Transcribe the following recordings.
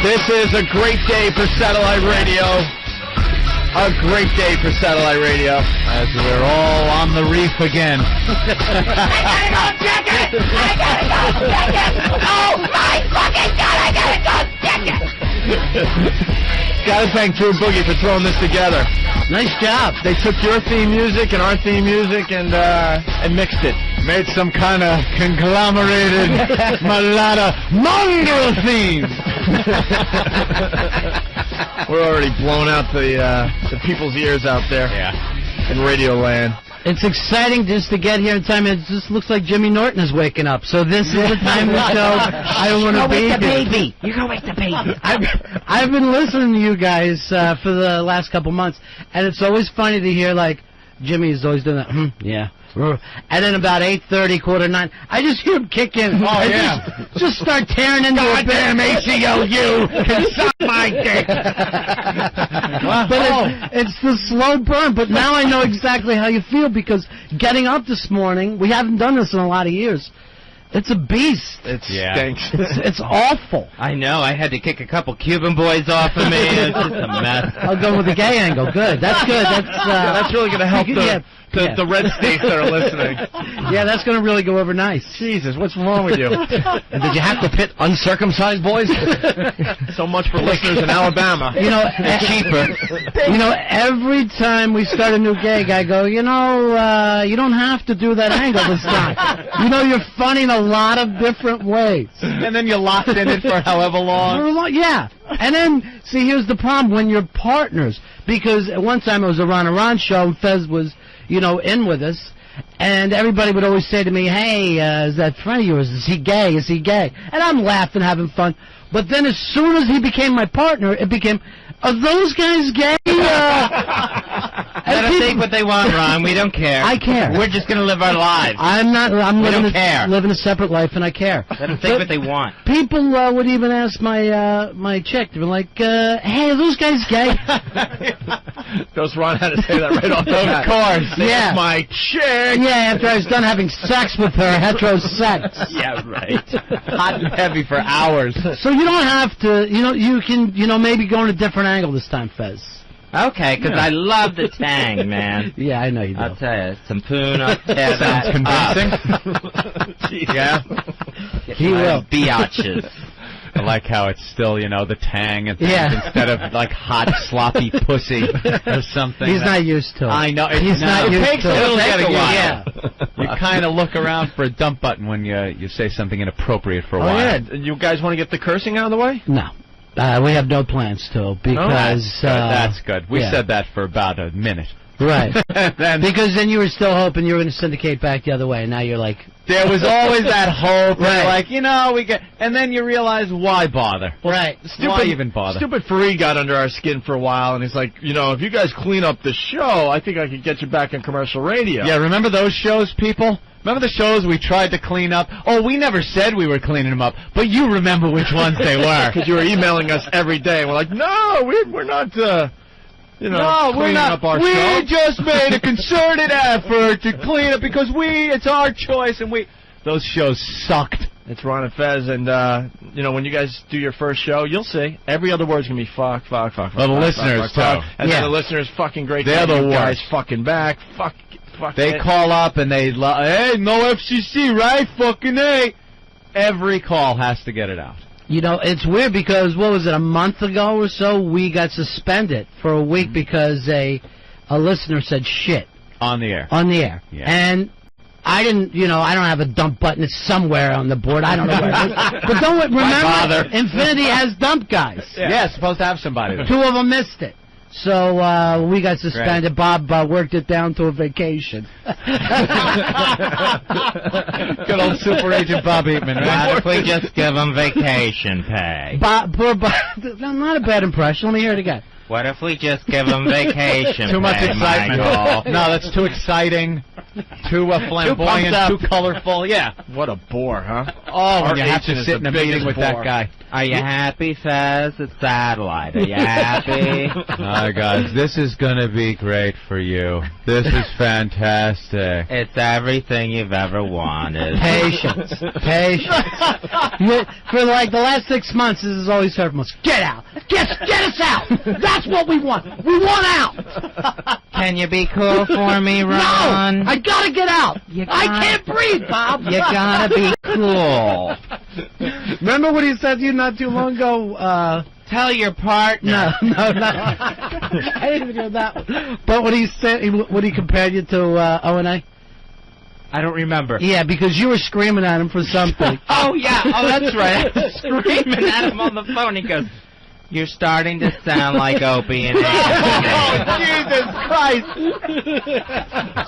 This is a great day for satellite radio. A great day for satellite radio. As we're all on the reef again. I gotta go check it! I gotta go check it! Oh my fucking God, I gotta go check it! Gotta thank Dru Boogie for throwing this together. Nice job. They took your theme music and our theme music and mixed it. Made some kind of conglomerated mulata mongrel theme. We're already blown out the people's ears out there. Yeah. In radio land. It's exciting just to get here in time. It just looks like Jimmy Norton is waking up. So this is the time to show I want to be the baby. You're going to wake the baby. I've been listening to you guys for the last couple months, and it's always funny to hear, like, Jimmy is always doing that, yeah. And then about 8:30, 8:45, I just hear him kick in. Oh, yeah. Just start tearing into a bit. Goddamn ACLU can suck my dick. But it's the slow burn. But now I know exactly how you feel, because getting up this morning, we haven't done this in a lot of years. It's a beast. It stinks. It's awful. I know. I had to kick a couple Cuban boys off of me. It's just a mess. I'll go with the gay angle. Good. That's good. That's really going to help the red states that are listening. Yeah, that's going to really go over nice. Jesus, what's wrong with you? And did you have to pit uncircumcised boys? So much for listeners in Alabama. You know, cheaper. You know, every time we start a new gig, I go, you know, you don't have to do that angle this time. You know, you're funny in a lot of different ways. And then you're locked in it for however long. Yeah. And then, see, here's the problem when you're partners. Because at one time it was a Ron and Ron show, and Fez was, you know, in with us. And everybody would always say to me, hey, is that friend of yours? Is he gay? Is he gay? And I'm laughing, having fun. But then as soon as he became my partner, it became, are those guys gay? Let them think what they want, Ron. We don't care. I care. We're just going to live our lives. I'm living living a separate life, and I care. Let them think what they want. People would even ask my chick, they were like, hey, are those guys gay? Does Ron had to say that right off the bat? Of course, yeah. My chick. Yeah, after I was done having sex with her, hetero sex. Yeah, right. Hot and heavy for hours. So you don't have to, you know, you can, you know, maybe go in a different angle this time, Fez. Okay, because I love the tang, man. Yeah, I know you do. I'll tell you, some poon up there. Sounds convincing. Yeah. He will. Biatches. I like how it's still, you know, the tang and instead of like hot, sloppy pussy or something. He's not used to it. I know. He's not used to it. It'll take a while. Yeah. You kind of look around for a dump button when you say something inappropriate for a while. Yeah. You guys want to get the cursing out of the way? No. We have no plans to, because... That's good. We said that for about a minute. Right. Because then you were still hoping you were going to syndicate back the other way, and now you're like... There was always that hope. Right. Like, you know, we get... And then you realize, why bother? Right. Why even bother? Stupid Fareed got under our skin for a while, and he's like, you know, if you guys clean up the show, I think I could get you back on commercial radio. Yeah, remember those shows, people? Remember the shows we tried to clean up? Oh, we never said we were cleaning them up, but you remember which ones they were. Because you were emailing us every day, and we're like, no, we're not, you know, no, we're not. Up our we show. just made a concerted effort to clean up because it's our choice, and those shows sucked. It's Ron and Fez, and, you know, when you guys do your first show, you'll see. Every other word's going to be fuck. Well, the listeners, too. And then the listeners fucking great. They're the worst. Guys fucking back. Fuck. They call up and hey, no FCC, right? Fucking A. Every call has to get it out. You know, it's weird because, what was it, a month ago or so, we got suspended for a week because a listener said shit. On the air. On the air. Yeah. And I didn't, you know, I don't have a dump button. It's somewhere on the board. I don't know where it is. But don't remember, Infinity has dump guys. Yeah, it's supposed to have somebody there. 2 of them missed it. So we got suspended. Great. Bob worked it down to a vacation. Good old Super Agent Bob Eatman, right? What if we just give him vacation pay? Poor Bob. Not a bad impression. Let me hear it again. What if we just give him vacation Too much pay, excitement. Michael? No, that's too exciting. Too flamboyant, too colorful. Yeah. What a bore, huh? Oh, when Our you have to agent is sit the in a meeting biggest with that bore. guy. Are you happy, Fez? It's satellite. Are you happy? Hi, guys. This is going to be great for you. This is fantastic. It's everything you've ever wanted. Patience. For like the last 6 months, this is all he's heard from us. Get out. Get us out. That's what we want. We want out. Can you be cool for me, Ron? No, I gotta get out. I can't breathe, Bob. You gotta be cool. Remember what he said to you not too long ago? Tell your partner. No. I didn't hear that one. But what he said, what he compared you to O&A? I don't remember. Yeah, because you were screaming at him for something. Oh, yeah. Oh, that's right. I was screaming at him on the phone. He goes, "You're starting to sound like Opie and Anthony." Oh, Jesus Christ!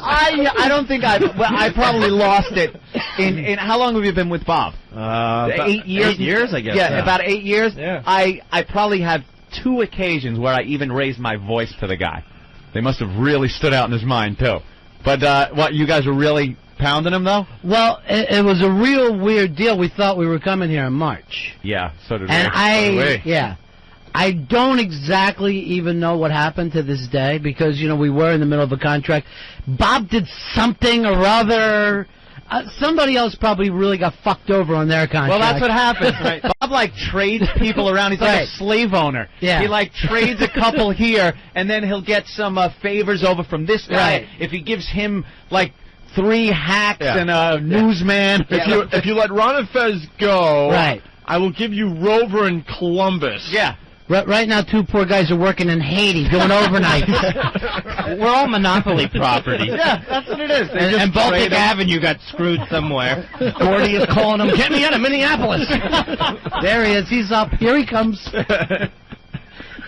I don't think I probably lost it. In how long have you been with Bob? 8 years. 8 years, I guess. Yeah, about 8 years. Yeah. I probably had 2 occasions where I even raised my voice to the guy. They must have really stood out in his mind too. But what, you guys were really pounding him though? Well, it was a real weird deal. We thought we were coming here in March. Yeah, so did And we. I don't exactly even know what happened to this day because, you know, we were in the middle of a contract. Bob did something or other. Somebody else probably really got fucked over on their contract. Well, that's what happens, right? Bob, like, trades people around. He's like a slave owner. Yeah. He, like, trades a couple here, and then he'll get some favors over from this guy. Right. If he gives him, like, 3 hacks and a newsman. If you let Ron and Fez go, Right. I will give you Rover and Columbus. Yeah. Right now, 2 poor guys are working in Haiti doing overnights. We're all Monopoly property. Yeah, that's what it is. And Baltic Avenue got screwed somewhere. Gordy is calling him, "Get me out of Minneapolis." There he is. He's up. Here he comes.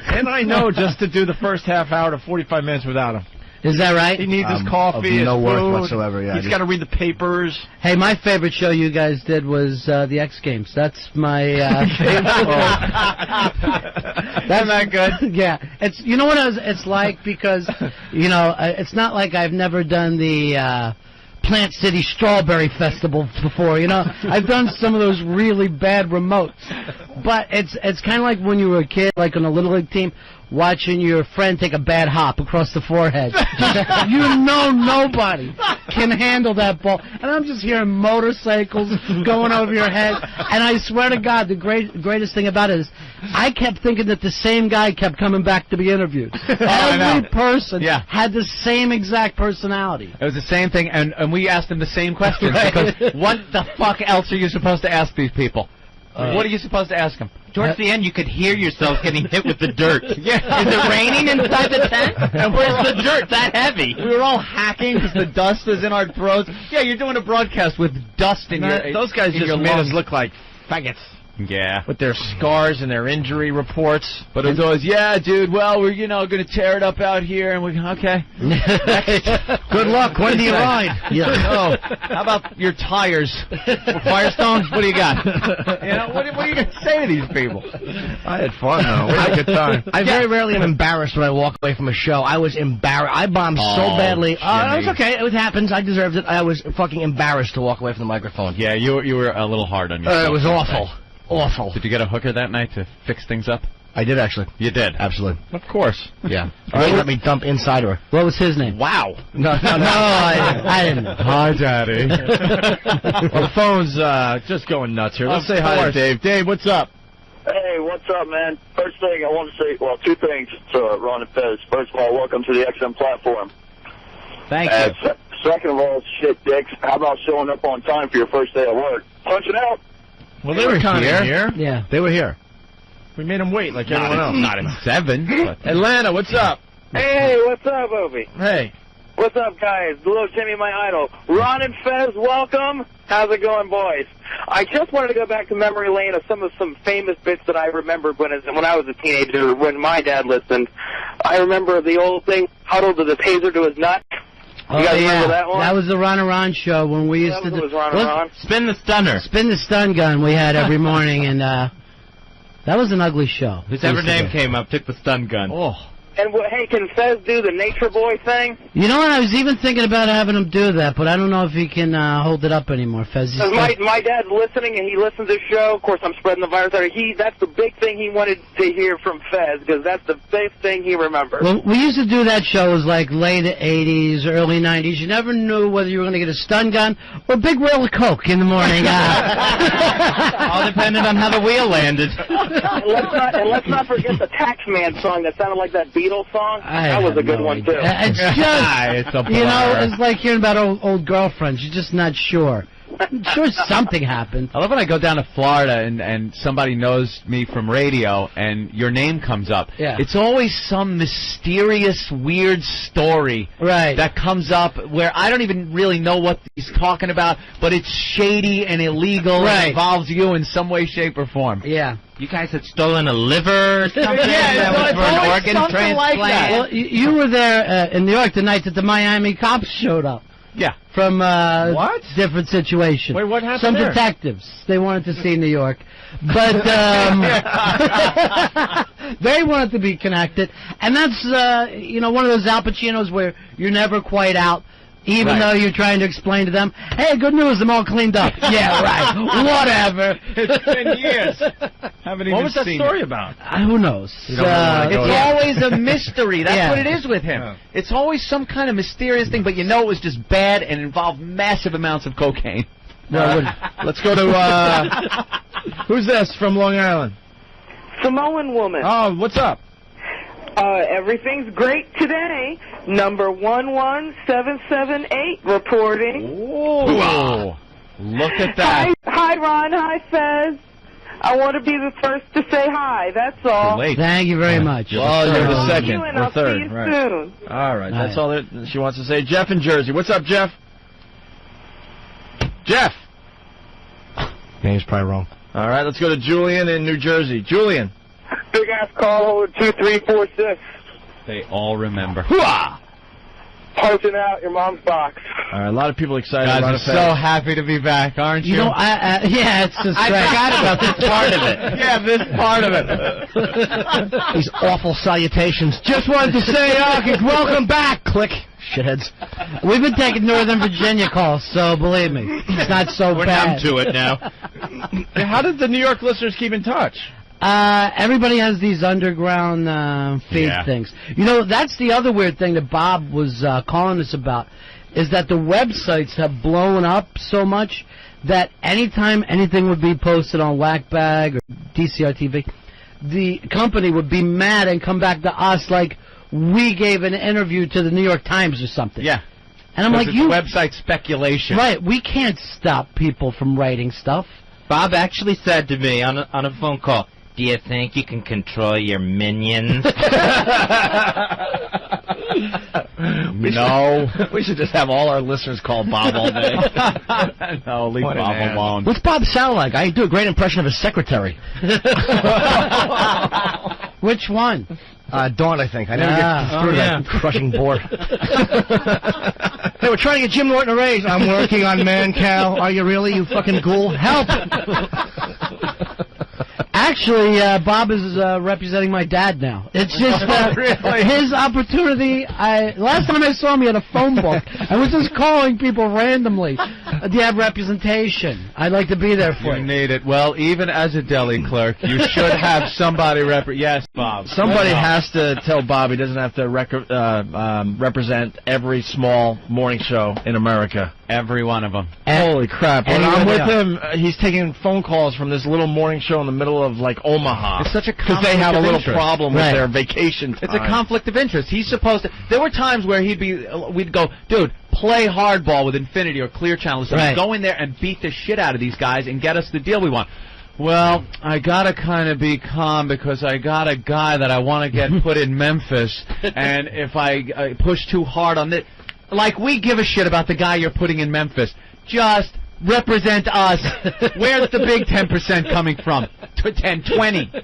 And I know just to do the first half hour to 45 minutes without him. Is that right? He needs his coffee, his no worth food. whatsoever, yeah. He's got to read the papers. Hey, my favorite show you guys did was the X Games. That's my favorite. That's not good. Yeah, it's, you know what it's like, because you know, it's not like I've never done the Plant City Strawberry Festival before. You know, I've done some of those really bad remotes, but it's kind of like when you were a kid, like on a little league team, watching your friend take a bad hop across the forehead. You know nobody can handle that ball. And I'm just hearing motorcycles going over your head. And I swear to God, the greatest thing about it is I kept thinking that the same guy kept coming back to be interviewed. Every person had the same exact personality. It was the same thing, and we asked him the same question, because what the fuck else are you supposed to ask these people? What are you supposed to ask them? Towards the end, you could hear yourself getting hit with the dirt. Yeah. Is it raining inside the tent? And where's the dirt that heavy? We were all hacking because the dust was in our throats. Yeah, you're doing a broadcast with dust in your Those guys in just your made lungs. us look like faggots. Yeah. With their scars and their injury reports. But it was always, yeah, dude, well, we're, going to tear it up out here, and okay. Good luck. When do you ride? Oh, how about your tires? Firestone, what do you got? What are you going to say to these people? I had fun, though. We had a good time. I very rarely am embarrassed when I walk away from a show. I was embarrassed. I bombed so badly. It was okay. It happens. I deserved it. I was fucking embarrassed to walk away from the microphone. Yeah, you were a little hard on yourself. It was awful. Awful. Did you get a hooker that night to fix things up? I did, actually. You did? Absolutely. Of course. Yeah. Let me dump inside her. What was his name? Wow. No, I didn't. Hi, Daddy. Well, the phone's just going nuts here. Let's say hi to Dave. Dave, what's up? Hey, what's up, man? First thing, I want to say, well, 2 things to Ron and Fez. First of all, welcome to the XM platform. Thank you. Second of all, shit, dicks, how about showing up on time for your first day at work? Punching out. Well, they were kind of here. Yeah. They were here. We made them wait like everyone else. Not at 7. But. Atlanta, what's up? Hey, what's up, Opie? Hey. What's up, guys? Little Jimmy, my idol. Ron and Fez, welcome. How's it going, boys? I just wanted to go back to memory lane of some famous bits that I remembered when I was a teenager, when my dad listened. I remember the old thing, huddled to the taser to his nut. You guys remember that one? That was the Ron Aron show when we used to do. Spin the stunner. Spin the stun gun we had every morning, and that was an ugly show. Whoever name came up took the stun gun. Oh. And hey, can Fez do the Nature Boy thing? You know what? I was even thinking about having him do that, but I don't know if he can hold it up anymore, Fez. Because my dad's listening, and he listens to the show. Of course, I'm spreading the virus out. That's the big thing he wanted to hear from Fez, because that's the big thing he remembers. Well, we used to do that show. It was like late 80s, early 90s. You never knew whether you were going to get a stun gun or a big roll of coke in the morning. All depended on how the wheel landed. And let's not forget the Taxman song that sounded like that Beatles song. That was a good one, too. It's just, you know, it's like hearing about old girlfriends. You're just not sure. I'm sure something happened. I love when I go down to Florida and somebody knows me from radio and your name comes up. Yeah. It's always some mysterious, weird story that comes up where I don't even really know what he's talking about, but it's shady and illegal and involves you in some way, shape, or form. Yeah. You guys had stolen a liver or something? Yeah, that was for an organ transplant? like that. Well, you were there in New York the night that the Miami cops showed up. Yeah. From different situation. Wait, what happened Some there? detectives. They wanted to see New York. But they wanted to be connected. And that's, you know, one of those Al Pacinos where you're never quite out, even though you're trying to explain to them, hey, good news, I'm all cleaned up. Yeah, right. Whatever. It's been years. What was that story about? Who knows? It's always a mystery. That's what it is with him. Yeah. It's always some kind of mysterious thing, but you know it was just bad and involved massive amounts of cocaine. Let's go to, who's this from Long Island? Samoan woman. Oh, what's up? Everything's great today. Number 11778 reporting. Ooh. Look at that. Hi, Ron. Hi, Fez. I want to be the first to say hi. That's all. Thank you very much. Oh, you're the second You and or I'll third. see you Right. soon. All right. That's all that she wants to say. Jeff in Jersey. What's up, Jeff? Jeff. Yeah, he's probably wrong. All right. Let's go to Julian in New Jersey. Julian. Big ass call holder 2346. They all remember. Hooah! Poaching out your mom's box. All right. A lot of people excited Guys, about I'm it. so happy to be back, aren't you? You know, yeah, it's just I forgot about this part of it. Yeah, this part of it. These awful salutations. Just wanted to say, welcome back. Click. Shitheads. We've been taking Northern Virginia calls, so believe me, it's not so We're bad. numb to it now. How did the New York listeners keep in touch? Everybody has these underground feed things. You know, that's the other weird thing that Bob was calling us about, is that the websites have blown up so much that anytime anything would be posted on Whackbag or DCR TV, the company would be mad and come back to us like we gave an interview to the New York Times or something. Yeah. And I'm like, it's website speculation. Right, we can't stop people from writing stuff. Bob actually said to me on a phone call, do you think you can control your minions? No. We should just have all our listeners call Bob all day. No, leave Bob alone. What's Bob sound like? I do a great impression of his secretary. Which one? Dawn, I think. I never get through that crushing bore. Hey, we're trying to get Jim Norton a raise. I'm working on Man-Cow. Are you really, you fucking ghoul? Help! Actually, Bob is representing my dad now. It's just his opportunity. Last time I saw him, he had a phone book. I was just calling people randomly. Do you have representation? I'd like to be there for You need it. Well, even as a deli clerk, you should have somebody Yes, Bob. Somebody has to tell Bob he doesn't have to represent every small morning show in America. Every one of them. Holy crap. When I'm with him, he's taking phone calls from this little morning show in the middle of, like, Omaha. It's such a conflict because they have a of little interest. problem with their vacation time. It's a conflict of interest. He's supposed to... There were times where we'd go, dude, play hardball with Infinity or Clear Channel. So go in there and beat the shit out of these guys and get us the deal we want. Well, I gotta kind of be calm because I got a guy that I want to get put in Memphis, and if I push too hard on this... Like, we give a shit about the guy you're putting in Memphis. Just represent us. Where's the big 10% coming from? 10, 20. Isn't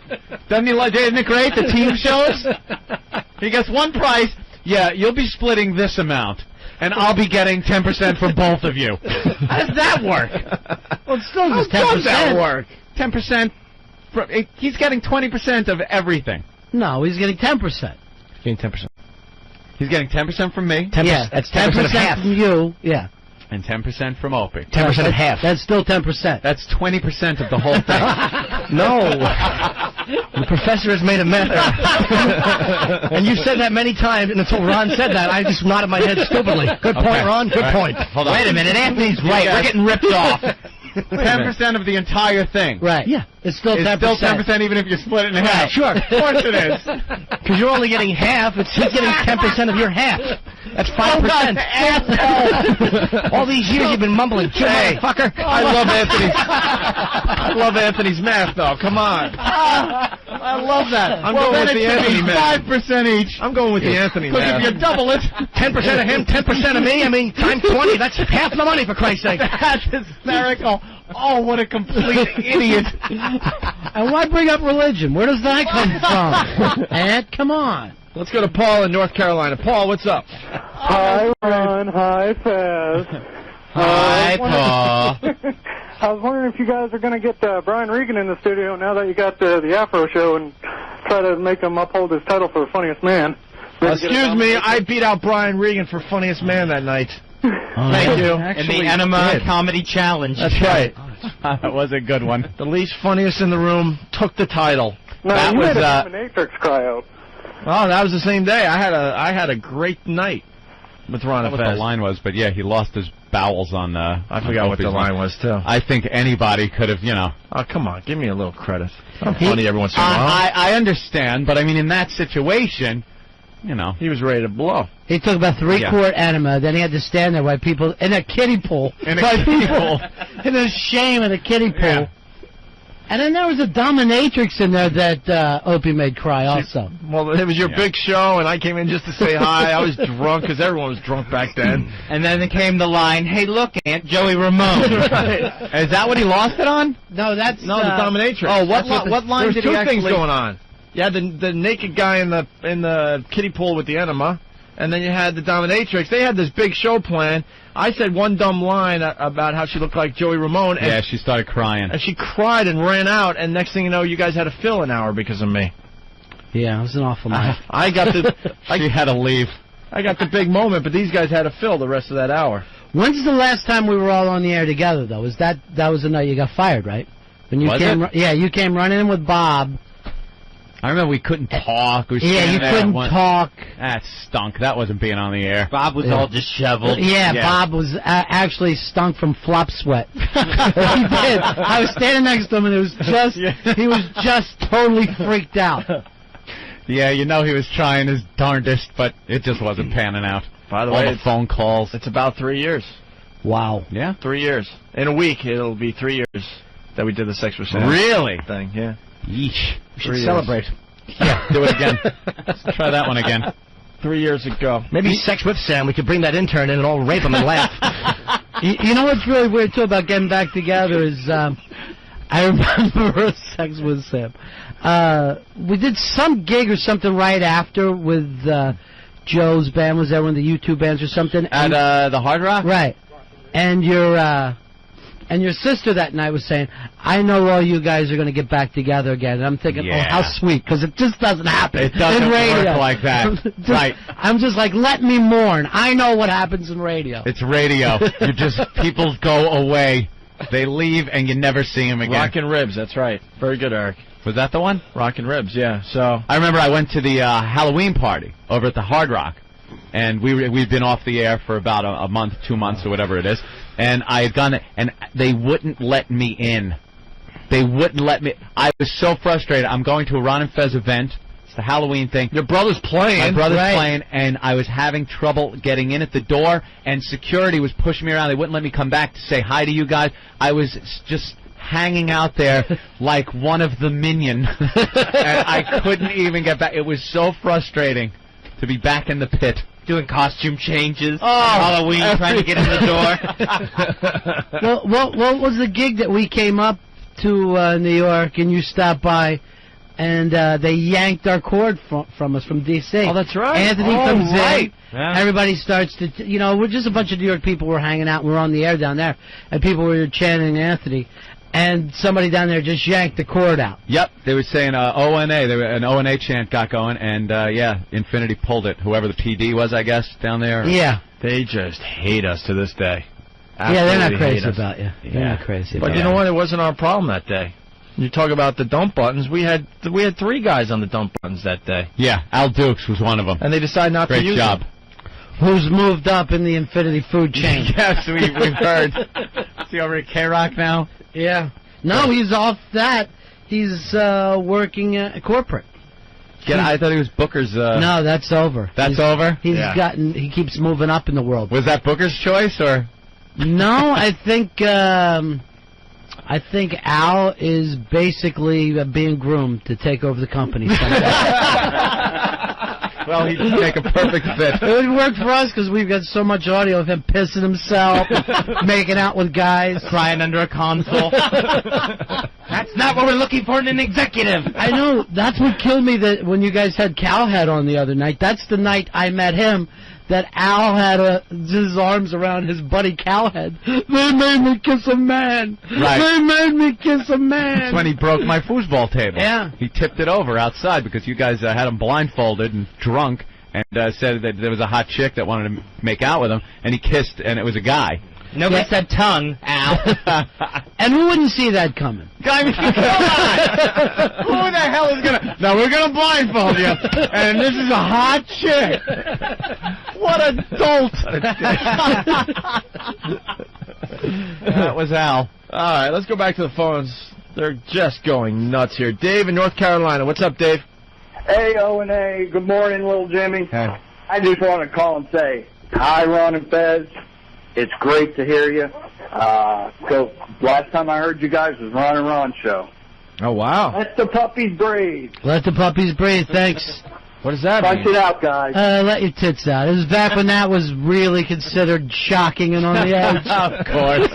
it great, the team shows? He gets one price. Yeah, you'll be splitting this amount, and I'll be getting 10% from both of you. How does that work? Well, it's still just 10%. How does that work? 10%. He's getting 20% of everything. No, he's getting 10%. Getting 10%. He's getting 10% from me. 10%. Yeah, That's 10% of half. from you. Yeah. And 10% from Opie. 10% of half. That's still 10%. That's 20% of the whole thing. No. The professor has made a mess. And you've said that many times, and until Ron said that, I just nodded my head stupidly. Good point, Ron. Good point. Hold on. Wait a minute, Anthony's right. We're getting ripped off. 10% of the entire thing. Right. Yeah. It's still 10%. It's still 10% even if you split it in half. Sure. Of course it is. Because you're only getting half. He's getting 10% of your half. That's 5%. All these years you've been mumbling. Hey, motherfucker. I love Anthony's. I love Anthony's math, though. Come on. I love that. I'm going with the Anthony math. 5% each. I'm going with the Anthony math. Because if you double it, 10% of him, 10% of me. I mean, times 20. That's half the money, for Christ's sake. That's hysterical. Oh, what a complete idiot. And why bring up religion? Where does that come from? Ed, come on. Let's go to Paul in North Carolina. Paul, what's up? Hi, Ron. Hi, Fez. Hi, Paul. I was wondering if you guys are going to get Brian Regan in the studio now that you got the Afro show and try to make him uphold his title for funniest man. Excuse me, I beat out Brian Regan for funniest man that night. Thank you. In the Enema Comedy Challenge. That's right. That was a good one. The least funniest in the room took the title. No, That you was, made a dominatrix cry out. Oh, that was the same day. I had a great night with Ron What the Fez. line was, but yeah, he lost his bowels on I forgot what the line was, too. I think anybody could have, Oh, come on. Give me a little credit. I'm funny every once in a while. I understand, but I mean, in that situation, He was ready to blow. He took about 3-quart enema, then he had to stand there while people in a kiddie pool. In a kiddie pool. In the shame of the kiddie pool. Yeah. And then there was a dominatrix in there that Opie made cry also. Well, it was your big show, and I came in just to say hi. I was drunk, because everyone was drunk back then. And then came the line, "Hey, look, Aunt Joey Ramone." Right. Is that what he lost it on? No, that's... No, the dominatrix. Oh, what There line was did two he actually... things going on. You had the naked guy in the kiddie pool with the enema, and then you had the dominatrix. They had this big show plan. I said one dumb line about how she looked like Joey Ramone. Yeah, she started crying. And she cried and ran out, and next thing you know, you guys had to fill an hour because of me. Yeah, it was an awful night. I got the... She had to leave. I got the big moment, but these guys had to fill the rest of that hour. When's the last time we were all on the air together, though? That was the night you got fired, right? When you Was came, it? Yeah, you came running in with Bob. I remember we couldn't talk. We Yeah, you couldn't talk. That stunk. That wasn't being on the air. Bob was all disheveled. Yeah, Bob was actually stunk from flop sweat. He did. I was standing next to him, and it was just he was just totally freaked out. Yeah, he was trying his darndest, but it just wasn't panning out. By the all way, the phone calls. It's about 3 years. Wow. Yeah? 3 years. In a week, it'll be 3 years that we did the Sex with Sam Really? thing. Yeah. Yeesh. We should celebrate. Yeah, do it again. Let's try that one again. 3 years ago. Maybe Sex with Sam. We could bring that intern in and all rape him and laugh. You know what's really weird, too, about getting back together is I remember Sex with Sam. We did some gig or something right after with Joe's band. Was that one of the U2 bands or something? At the Hard Rock? Right. And your sister that night was saying, "I know all you guys are going to get back together again." And I'm thinking, Yeah. oh, how sweet, because it just doesn't happen. It doesn't in radio. work like that. Right. I'm just like, let me mourn. I know what happens in radio. It's radio. People go away. They leave, and you never see them again. Rockin' Ribs, that's right. Very good, Eric. Was that the one? Rockin' Ribs, yeah. So I remember I went to the Halloween party over at the Hard Rock, and we'd been off the air for about a month, 2 months, or whatever it is, and I had gone, and they wouldn't let me in. They wouldn't let me. I was so frustrated. I'm going to a Ron and Fez event. It's the Halloween thing. your brother's playing. My brother's playing, and I was having trouble getting in at the door, and security was pushing me around. They wouldn't let me come back to say hi to you guys. I was just hanging out there like one of the Minion, and I couldn't even get back. It was so frustrating to be back in the pit. Doing costume changes. Halloween, trying to get in the door. Well, what was the gig that we came up to New York and you stopped by, and they yanked our cord from us from D.C. Oh, that's right. Anthony comes in. Yeah. Everybody starts to, we're just a bunch of New York people were hanging out. We were on the air down there, and people were chanting Anthony. and somebody down there just yanked the cord out. Yep, they were saying ONA. An ONA chant got going, and yeah, Infinity pulled it. Whoever the PD was, I guess, down there. Yeah. They just hate us to this day. Yeah, they're not Absolutely hate crazy us. about you. They're not crazy about But you know what? It wasn't our problem that day. You talk about the dump buttons. We had 3 guys on the dump buttons that day. Yeah, Al Dukes was one of them. And they decided not to use Great job. them. Who's moved up in the Infinity food chain? Yes, we've heard. Is he over at K-Rock now? Yeah. No, he's off that. He's working at corporate. Yeah, I thought he was Booker's. No, that's over. That's over? He keeps moving up in the world. Was that Booker's choice, or? No, I think Al is basically being groomed to take over the company. Well, he'd make a perfect fit. It would work for us because we've got so much audio of him pissing himself, making out with guys, crying under a console. That's not what we're looking for in an executive. I know. That's what killed me that when you guys had Cowhead on the other night. That's the night I met him. That Al had his arms around his buddy Cowhead. They made me kiss a man. Right. They made me kiss a man. That's when he broke my foosball table. Yeah. He tipped it over outside because you guys had him blindfolded and drunk, and said that there was a hot chick that wanted to make out with him, and he kissed, and it was a guy. Nobody said tongue, Al. And who wouldn't see that coming? I mean, come on! Who the hell is gonna... No, we're gonna blindfold you, and this is a hot chick. What a dolt! That was Al. All right, let's go back to the phones. They're just going nuts here. Dave in North Carolina. What's up, Dave? Hey, O&A. Good morning, little Jimmy. Hey. I just want to call and say, hi, Ron and Fez. It's great to hear you. So last time I heard you guys was Ron and Ron show. Oh, wow. Let the puppies breathe. Let the puppies breathe. Thanks. What does that Punch mean? it out, guys. Let your tits out. It was back when that was really considered shocking and on the edge. Of course.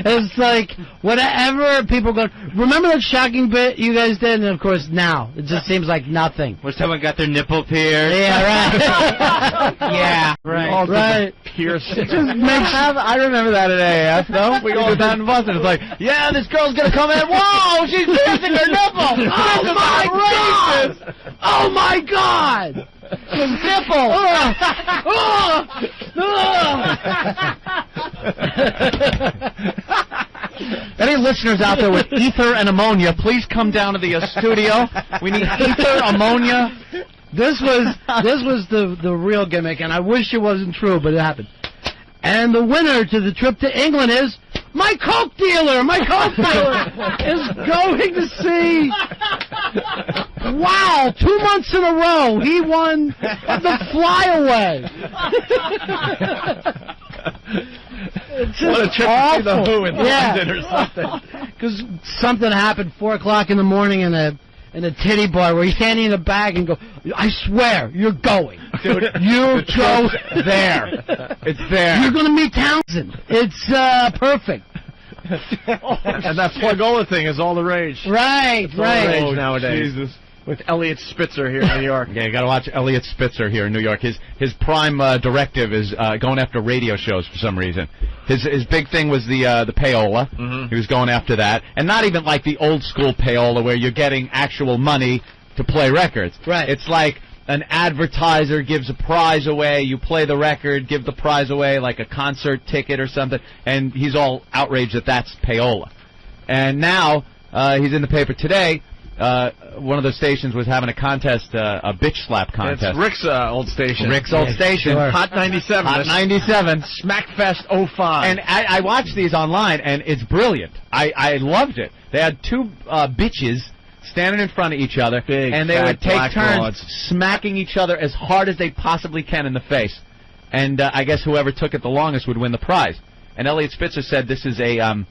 It's like, whatever people go, remember that shocking bit you guys did? And of course, now, it just seems like nothing. Where someone got their nipple pierced. Yeah, right. Yeah. Right, right. Pierce. It just makes... I remember that at AAF, though. We go down in Boston. It's like, yeah, this girl's gonna come in. Whoa, she's piercing her nipple. Oh, my God! Oh, my God! His nipple! Any listeners out there with ether and ammonia, please come down to the studio. We need ether, ammonia. This was the real gimmick, and I wish it wasn't true, but it happened. And the winner to the trip to England is my Coke dealer. My Coke dealer is going to see. Wow, 2 months in a row, he won the flyaway. It's What a trip to see the Who in London or something. Because something happened 4 o'clock in the morning in a titty bar where he's standing in a bag and go, I swear, you're going. Dude, you go there. It's there. You're going to meet Townsend. It's perfect. And that Payola thing is all the rage. Right, All the rage right. nowadays. Jesus. With Elliot Spitzer here in New York. Yeah, you got to watch Elliot Spitzer here in New York. His prime directive is going after radio shows for some reason. His big thing was the Payola. Mm-hmm. He was going after that, and not even like the old school Payola where you're getting actual money to play records. Right. It's like an advertiser gives a prize away. You play the record, give the prize away, like a concert ticket or something, and he's all outraged that that's Payola. And now he's in the paper today. One of the stations was having a contest, a bitch slap contest. It's Rick's old station. Rick's old station. Sure. Hot 97. Hot 97. Smackfest 05. And I watched these online, and it's brilliant. I loved it. They had 2 bitches standing in front of each other, Big, and they fat would take black turns broads. smacking each other as hard as they possibly can in the face. And I guess whoever took it the longest would win the prize. And Elliot Spitzer said this is a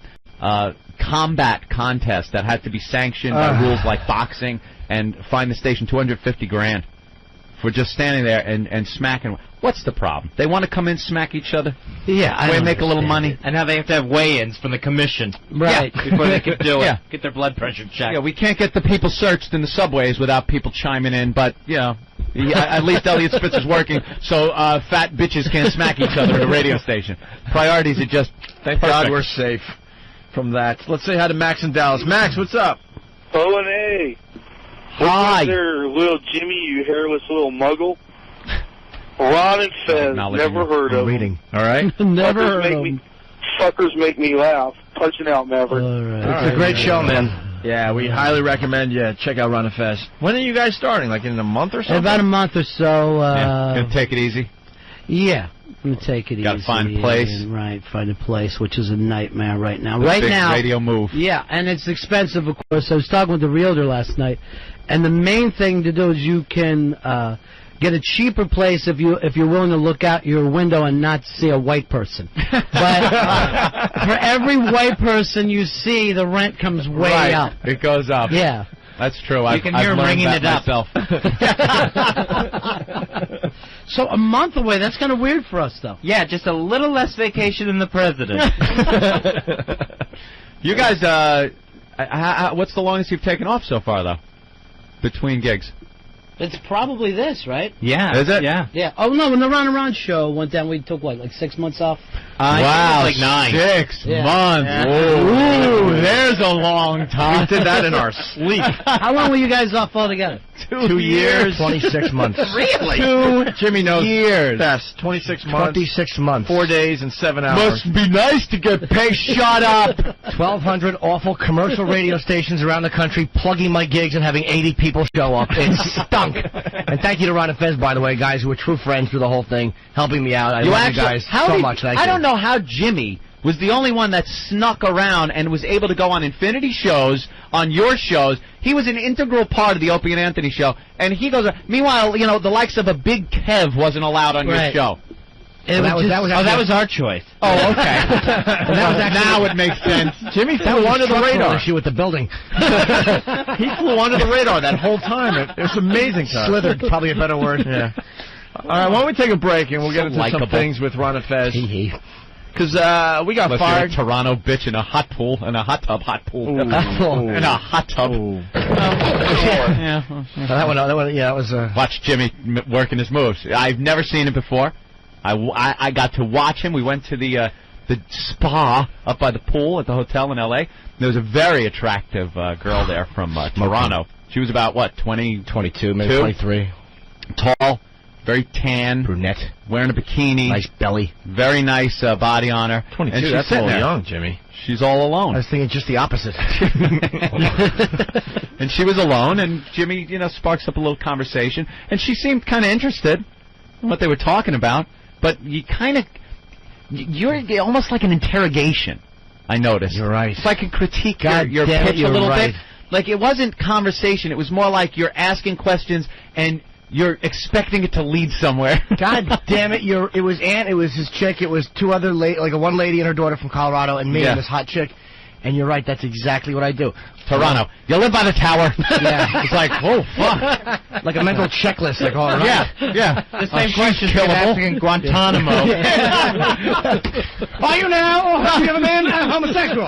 combat contest that had to be sanctioned by rules like boxing, and fine the station $250,000 for just standing there and smacking. What's the problem? They want to come in, smack each other? Yeah, I Way don't make a little understand. money. And how they have to have weigh-ins from the commission. Right. Before they can do it. Yeah. Get their blood pressure checked. Yeah, we can't get the people searched in the subways without people chiming in, but, you know, at least Elliot Spitzer's working, so fat bitches can't smack each other at a radio station. Priorities are just Thank perfect. God we're safe. from that. Let's say hi to Max in Dallas. Max, what's up? O&A. Hi. What's there, little Jimmy, you hairless little muggle? Ron and Fez, never heard of them. All right. Never heard of them. Fuckers make me laugh. Touching out, Maverick. All right. It's a great show, man. Yeah, we highly recommend you check out Ron and Fez. When are you guys starting? Like in a month or something? About a month or so. Gonna take it easy. Yeah. I'm going to take it easy. Gotta find a place. Right, find a place, which is a nightmare right now. The right big now. radio move. Yeah, and it's expensive, of course. I was talking with the realtor last night, and the main thing to do is you can get a cheaper place if you're willing to look out your window and not see a white person. But for every white person you see, the rent comes way up. It goes up. Yeah. That's true. You can hear him ringing it up. Myself. So a month away, that's kind of weird for us, though. Yeah, just a little less vacation than the president. You guys, what's the longest you've taken off so far, though? Between gigs? It's probably this, right? Yeah. Is it? Yeah. Yeah. Oh, no, when the Ron and Ron show went down, we took, what, like 6 months off? Wow, like 9. 6 Yeah. months. Yeah. Ooh, there's a long time. We did that in our sleep. How long were you guys off altogether? 2 years. 26 months. Really? 2 Jimmy knows years. best. 26 months. 26 months. 4 days and 7 hours. Must be nice to get paid. Shut up. 1,200 awful commercial radio stations around the country plugging my gigs and having 80 people show up. It stunk. And thank you to Ron and Fez, by the way, guys who were true friends through the whole thing, helping me out. I love you guys so much. Thank you. I don't know how Jimmy was the only one that snuck around and was able to go on Infinity shows, on your shows. He was an integral part of the Opie and Anthony show, and he goes. Meanwhile, you know, the likes of a Big Kev wasn't allowed on your show. That was our choice. Oh, okay. Now it makes sense. Jimmy flew under the radar. Issue with the building. He flew under the radar that whole time. It was amazing. Slithered, probably a better word. Yeah. All right, why don't we take a break and we'll get into some things with Ron and Fez. Because we got fired. You're a Toronto bitch in a hot pool, in a hot tub. Ooh. In a hot tub. That one, yeah, that was. Watch Jimmy working his moves. I've never seen it before. I got to watch him. We went to the spa up by the pool at the hotel in L.A. There was a very attractive girl there from Toronto. She was about, what, 22, maybe 23. Tall, very tan. Brunette. Wearing a bikini. Nice belly. Very nice body on her. 22, and that's a little young, Jimmy. She's all alone. I was thinking just the opposite. And she was alone, and Jimmy, sparks up a little conversation. And she seemed kind of interested in what they were talking about. But you're almost like an interrogation, I noticed. You're right. It's like a critique your pitch a little bit. Like, it wasn't conversation. It was more like you're asking questions and you're expecting it to lead somewhere. God damn it! It was his chick. It was two other one lady and her daughter from Colorado, and me and this hot chick. And you're right. That's exactly what I do. Toronto. You live by the tower. Yeah. It's like, oh fuck. Like a mental checklist. Like, all right. Yeah. The same question's been asked in Guantanamo. Are you now? Are you a man? Homosexual.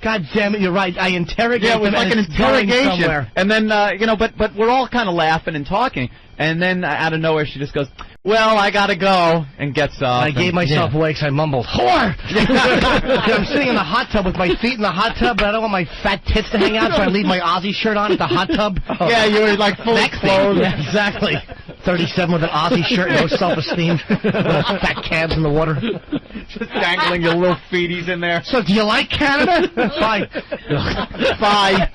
God damn it! You're right. I interrogate. Yeah, it was them like an and it's going interrogation. somewhere. And then but we're all kind of laughing and talking. And then out of nowhere, she just goes, "Well, I gotta go," and gets up. I gave myself away because I mumbled, "Whore!" I'm sitting in the hot tub with my feet in the hot tub, but I don't want my fat tits to hang out, so I leave my Aussie shirt on at the hot tub. Yeah, you were like fully clothed. Yeah, exactly. 37 with an Aussie shirt, no self-esteem, fat calves in the water. Just dangling your little feeties in there. So, do you like Canada? Fine. Bye.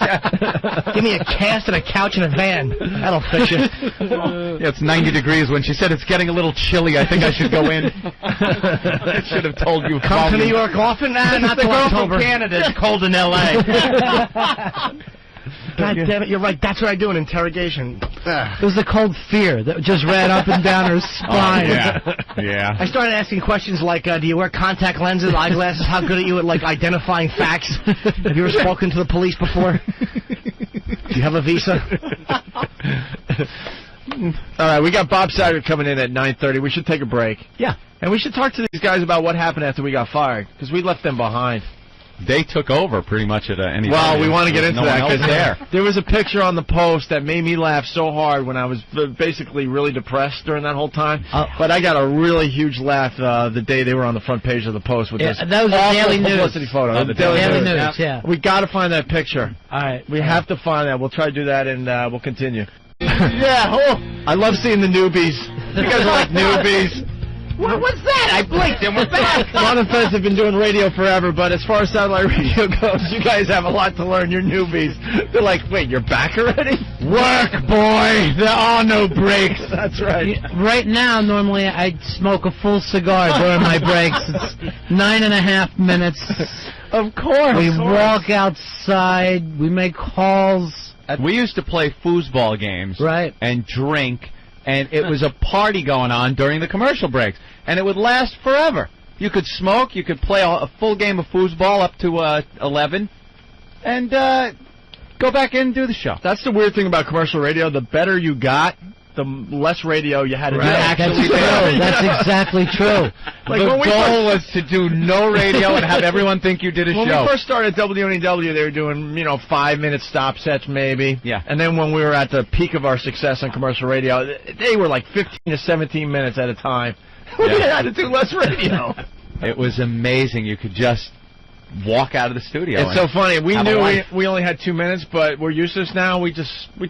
Give me a cast and a couch and a van. That'll fit you. Yeah, it's 90 degrees. When she said it's getting a little chilly, I think I should go in. I should have told you. Come to New York often? Nah, not till October. From Canada. It's cold in L.A. God damn it, you're right. That's what I do in interrogation. It was the cold fear that just ran up and down her spine. Yeah. I started asking questions like, do you wear contact lenses, eyeglasses? How good are you at, identifying facts? Have you ever spoken to the police before? Do you have a visa? All right, we got Bob Saget coming in at 9:30. We should take a break. Yeah. And we should talk to these guys about what happened after we got fired, because we left them behind. they took over pretty much at any. Well, we want to get into that because there was a picture on the post that made me laugh so hard when I was basically really depressed during that whole time. But I got a really huge laugh the day they were on the front page of the post with this that was a Daily News publicity photo. The Daily News, yeah. We got to find that picture. All right. We have to find that. We'll try to do that, and we'll continue. Yeah, I love seeing the newbies. You guys are like newbies. What's that? I blinked and we're back. Ron and Fez have been doing radio forever, but as far as satellite radio goes, you guys have a lot to learn. You're newbies. They're like, wait, you're back already? Work, boy. There are no breaks. That's right. Right now, normally I'd smoke a full cigar during my breaks. It's 9.5 minutes. Of course. We walk outside. We make calls. We used to play foosball games, right, and drink. And it was a party going on during the commercial breaks. And it would last forever. You could smoke, you could play a full game of foosball up to 11, and go back in and do the show. That's the weird thing about commercial radio. The better you got, the less radio you had to do. Actually, that's exactly true. Like the goal was to do no radio and have everyone think you did a show. When we first started at WNEW, they were doing, 5-minute stop sets maybe. Yeah. And then when we were at the peak of our success on commercial radio, they were like 15 to 17 minutes at a time. We had to do less radio. It was amazing. You could just walk out of the studio. It's so funny. We knew we only had 2 minutes, but we're used to this now. We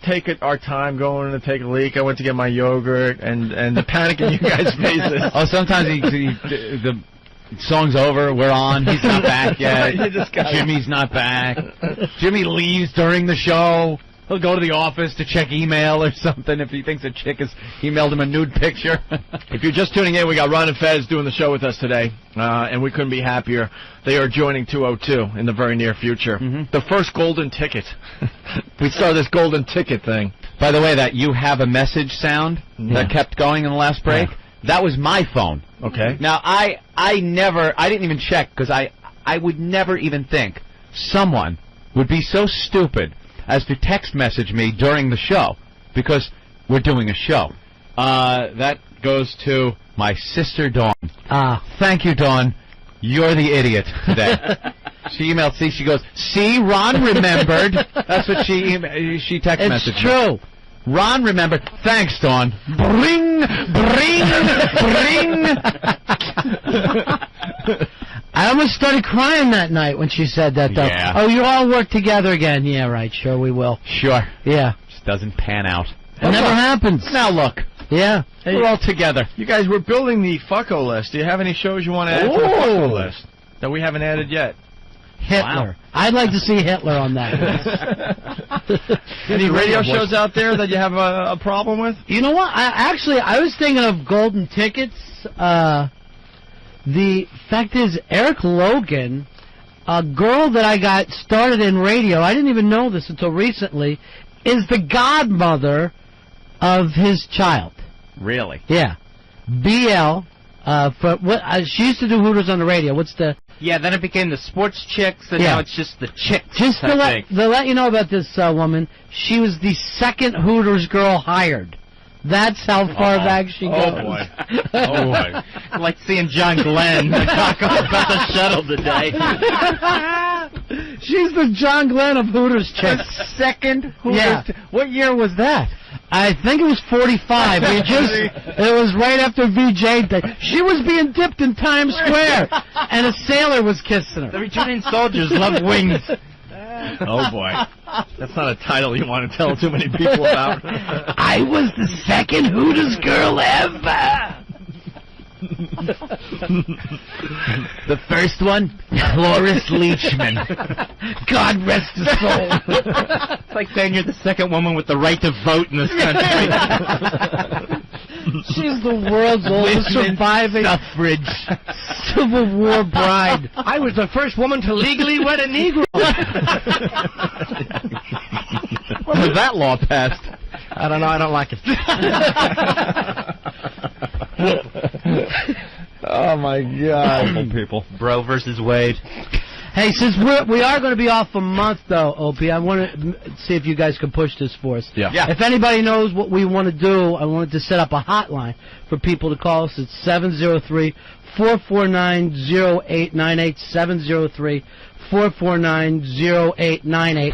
take our time going to take a leak. I went to get my yogurt, and the panic in you guys' faces. Oh, sometimes the song's over. We're on. He's not back yet. Jimmy's not back. Jimmy leaves during the show. He'll go to the office to check email or something if he thinks a chick has emailed him a nude picture. If you're just tuning in, we got Ron and Fez doing the show with us today, and we couldn't be happier. They are joining 202 in the very near future. The first golden ticket. We started this golden ticket thing. By the way, that you have a message sound that kept going in the last break, that was my phone. Okay. Now, I didn't even check because I would never even think someone would be so stupid as to text message me during the show, because we're doing a show. That goes to my sister, Dawn. Thank you, Dawn. You're the idiot today. She emailed, she goes, see, Ron remembered. That's what she text messaged me. It's true. Ron remembered. Thanks, Dawn. Bring. I almost started crying that night when she said that, though. Yeah. Oh, you all work together again. Yeah, right. Sure, we will. Sure. Yeah. Just doesn't pan out. It never happens. Now look. Yeah. We're all together. You guys, we're building the fucko list. Do you have any shows you want to add to the fucko list that we haven't added yet? Hitler. Wow. I'd like to see Hitler on that list. Any radio shows out there that you have a problem with? You know what? I was thinking of golden tickets. The fact is, Eric Logan, a girl that I got started in radio, I didn't even know this until recently, is the godmother of his child. Really? Yeah. BL. She used to do Hooters on the radio. What's the... Yeah, then it became the sports chicks, and now it's just the chicks. Just to let you know about this woman, she was the second Hooters girl hired. That's how far back she goes. Oh, boy. Oh, boy. Like seeing John Glenn talk about the shuttle today. She's the John Glenn of Hooters chicks. The second Hooters. Yeah. What year was that? I think it was 45. It was right after VJ Day. She was being dipped in Times Square, and a sailor was kissing her. The returning soldiers love wings. Oh, boy. That's not a title you want to tell too many people about. I was the second Hooters girl ever. The first one, Cloris Leachman. God rest his soul. It's like saying you're the second woman with the right to vote in this country. She's the world's oldest surviving suffrage Civil War bride. I was the first woman to legally wed a Negro. When was that law passed? I don't know. I don't like it. Oh, my God. People. Bro versus Wade. Hey, since we are going to be off a month, though, Opie, I want to see if you guys can push this for us. Yeah. If anybody knows what we want to do, I wanted to set up a hotline for people to call us. It's 703-449-0898, 703-449-0898.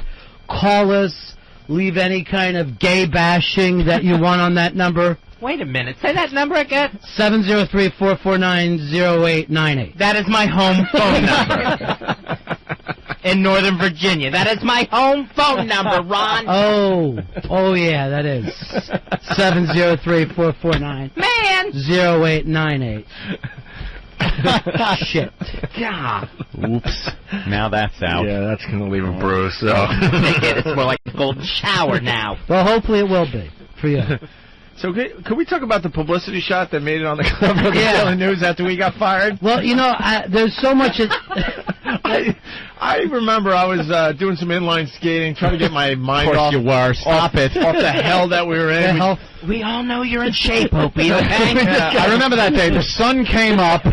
Call us. Leave any kind of gay bashing that you want on that number. Wait a minute. Say that number again. 703-449-0898. That is my home phone number. In Northern Virginia. That is my home phone number, Ron. Oh yeah, that is. 703-449-0898. Shit. God. Oops. Now that's out. Yeah, that's going to leave a bruise. So. It's more like a golden shower now. Well, hopefully it will be for you. So could we talk about the publicity shot that made it on the cover of the Daily News after we got fired? Well, you know, there's so much... I remember I was doing some inline skating, trying to get my mind off... Of course you were. Stop it. Off the hell that we were in. We all know you're in shape, Opie, okay? I remember that day. The sun came up,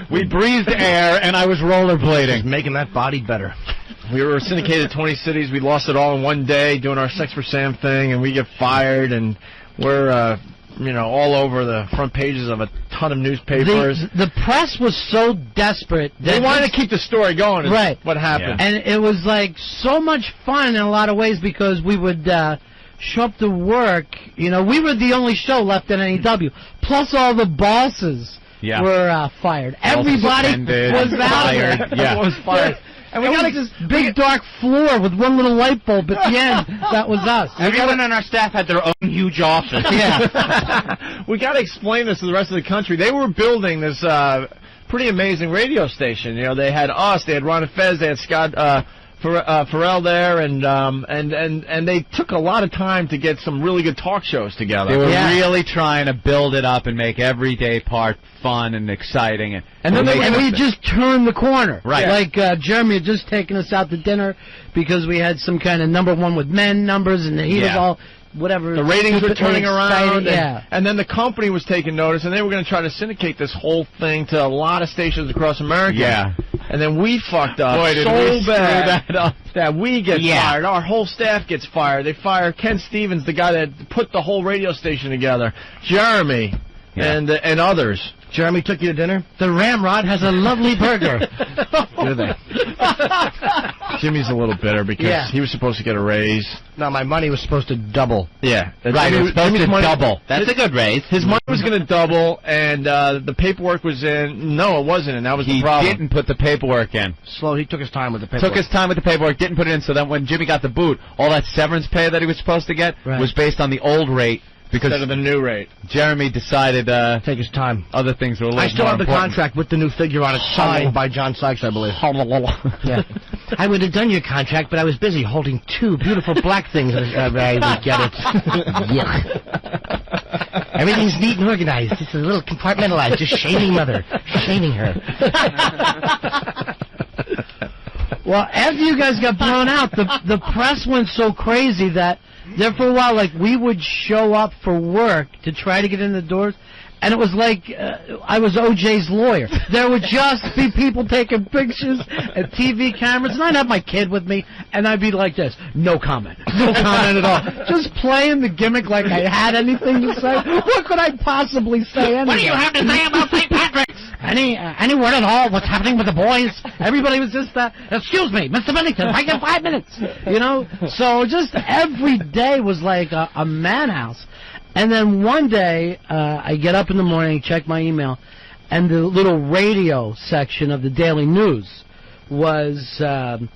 we breathed air, and I was rollerblading. Just making that body better. We were syndicated 20 cities. We lost it all in one day doing our Sex for Sam thing, and we get fired, and we're... all over the front pages of a ton of newspapers. The press was so desperate. They wanted to keep the story going. Right. What happened. Yeah. And it was, like, so much fun in a lot of ways because we would show up to work. You know, we were the only show left at NEW. Plus all the bosses were fired. Everybody was fired. Yeah. Everyone was fired. And we got like this big dark floor with one little light bulb at the end. That was us. Everyone on our staff had their own huge office. Yeah. We got to explain this to the rest of the country. They were building this pretty amazing radio station. You know, they had us, they had Ron and Fez, they had Scott Farrell there, and they took a lot of time to get some really good talk shows together. They were really trying to build it up and make every day part fun and exciting. And then we just turned the corner. Right. Like Jeremy had just taken us out to dinner because we had some kind of #1 with men numbers, and he was all... whatever. The ratings were turning around, and then the company was taking notice, and they were going to try to syndicate this whole thing to a lot of stations across America. Yeah. And then we fucked up Boy, did so we bad screw that up. that we get fired. Our whole staff gets fired. They fire Ken Stevens, the guy that put the whole radio station together, Jeremy, and others. Jeremy took you to dinner? The Ramrod has a lovely burger. Do they? Jimmy's a little bitter because he was supposed to get a raise. No, my money was supposed to double. Yeah. Right, it was supposed to double. That's a good raise. His money was going to double, and the paperwork was in. No, it wasn't, and that was the problem. He didn't put the paperwork in. He took his time with the paperwork. Took his time with the paperwork, didn't put it in, so then when Jimmy got the boot, all that severance pay that he was supposed to get was based on the old rate. Because instead of the new rate. Jeremy decided take his time. Other things were a little more I still have the important. contract with the new figure on it signed by John Sykes, I believe. Yeah. I would have done your contract, but I was busy holding two beautiful black things. I would get it. Yuck. Everything's neat and organized. It's a little compartmentalized. Just shaming mother. Shaming her. Well, after you guys got blown out, the press went so crazy that there for a while, like, we would show up for work to try to get in the doors, and it was like I was OJ's lawyer. There would just be people taking pictures and TV cameras, and I'd have my kid with me, and I'd be like this, no comment at all. Just playing the gimmick like I had anything to say. What could I possibly say anyway? What do you have to say about St. Patrick's? Any word at all? What's happening with the boys? Everybody was just, excuse me, Mr. Bennington, I get 5 minutes. You know? So just every day was like a madhouse. And then one day, I get up in the morning, check my email, and the little radio section of the Daily News was, and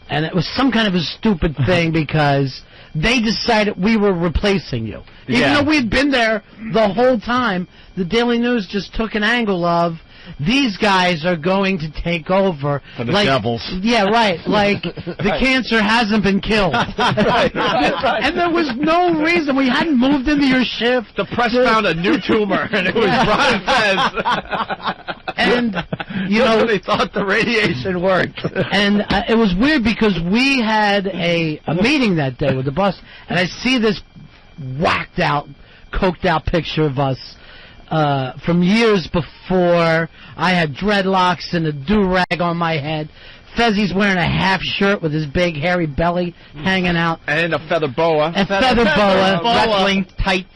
it was some kind of a stupid thing because they decided we were replacing you. Even though we'd been there the whole time, the Daily News just took an angle of, these guys are going to take over. For the devils. Yeah, right. Like, the cancer hasn't been killed. And there was no reason. We hadn't moved into your shift. The press found a new tumor, and it was Brian Fez. And, you know, they thought the radiation worked. And it was weird because we had a meeting that day with the boss, and I see this whacked out, coked out picture of us from years before. I had dreadlocks and a do-rag on my head, Fezzi's wearing a half shirt with his big hairy belly hanging out. And a feather boa. A feather boa. Wrestling tights.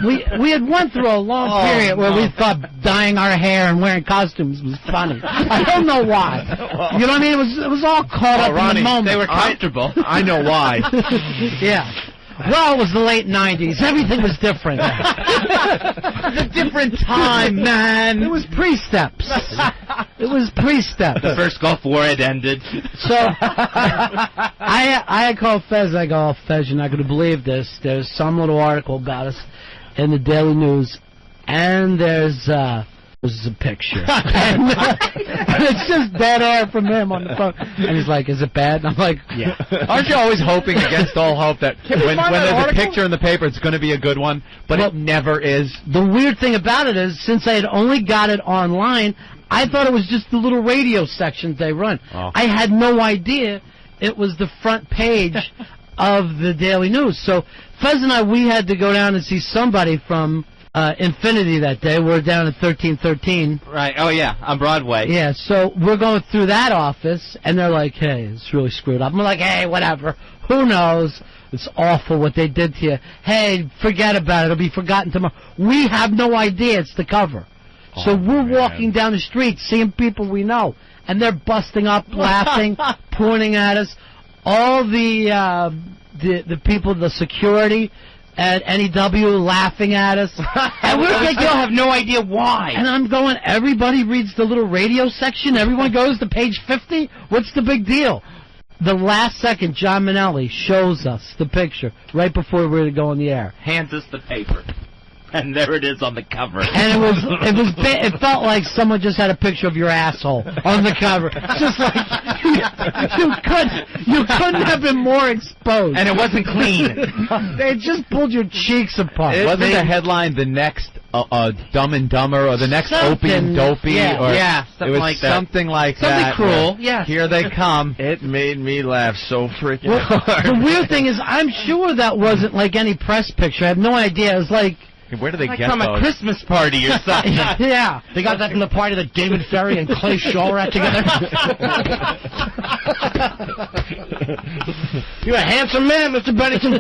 We had went through a long period where we thought dyeing our hair and wearing costumes was funny. I don't know why. You know what I mean? It was all caught up Ronnie, in the moment. They were comfortable. I know why. Yeah. Well, it was the late 90s. Everything was different. It was a different time, man. It was pre-steps. It was pre-steps. The first Gulf War had ended. So I called Fez. I go, oh, Fez, you're not going to believe this. There's some little article about us in the Daily News, and there's a picture. and it's just dead air from him on the phone. And he's like, is it bad? And I'm like, yeah. Aren't you always hoping against all hope that when there's a picture in the paper, it's going to be a good one, but it never is? The weird thing about it is, since I had only got it online, I thought it was just the little radio sections they run. Oh. I had no idea it was the front page of the Daily News. So Fez and I, we had to go down and see somebody from Infinity that day. We're down at 1313. Right. Oh, yeah, on Broadway. Yeah, so we're going through that office, and they're like, hey, it's really screwed up. I'm like, hey, whatever. Who knows? It's awful what they did to you. Hey, forget about it. It'll be forgotten tomorrow. We have no idea it's the cover. So we're walking down the street, seeing people we know, and they're busting up, laughing, pointing at us. All the people, the security at NEW laughing at us. And we're like, you'll have no idea why. And I'm going, everybody reads the little radio section? Everyone goes to page 50? What's the big deal? The last second, John Minnelli shows us the picture right before we were to go on the air. Hands us the paper. And there it is on the cover. And it felt like someone just had a picture of your asshole on the cover. Just like you couldn't have been more exposed. And it wasn't clean. They just pulled your cheeks apart. Wasn't the headline the next Dumb and Dumber or the next Opie and Dopey? Yeah, something like that. Something like that. Something cruel. Yeah. Here they come. It made me laugh so freaking hard. The weird thing is, I'm sure that wasn't like any press picture. I have no idea. It was like, where do they get from those? A Christmas party or something. Yeah. They got that from the party that David Ferry and Clay Shaw were at together. You're a handsome man, Mr. Bennington.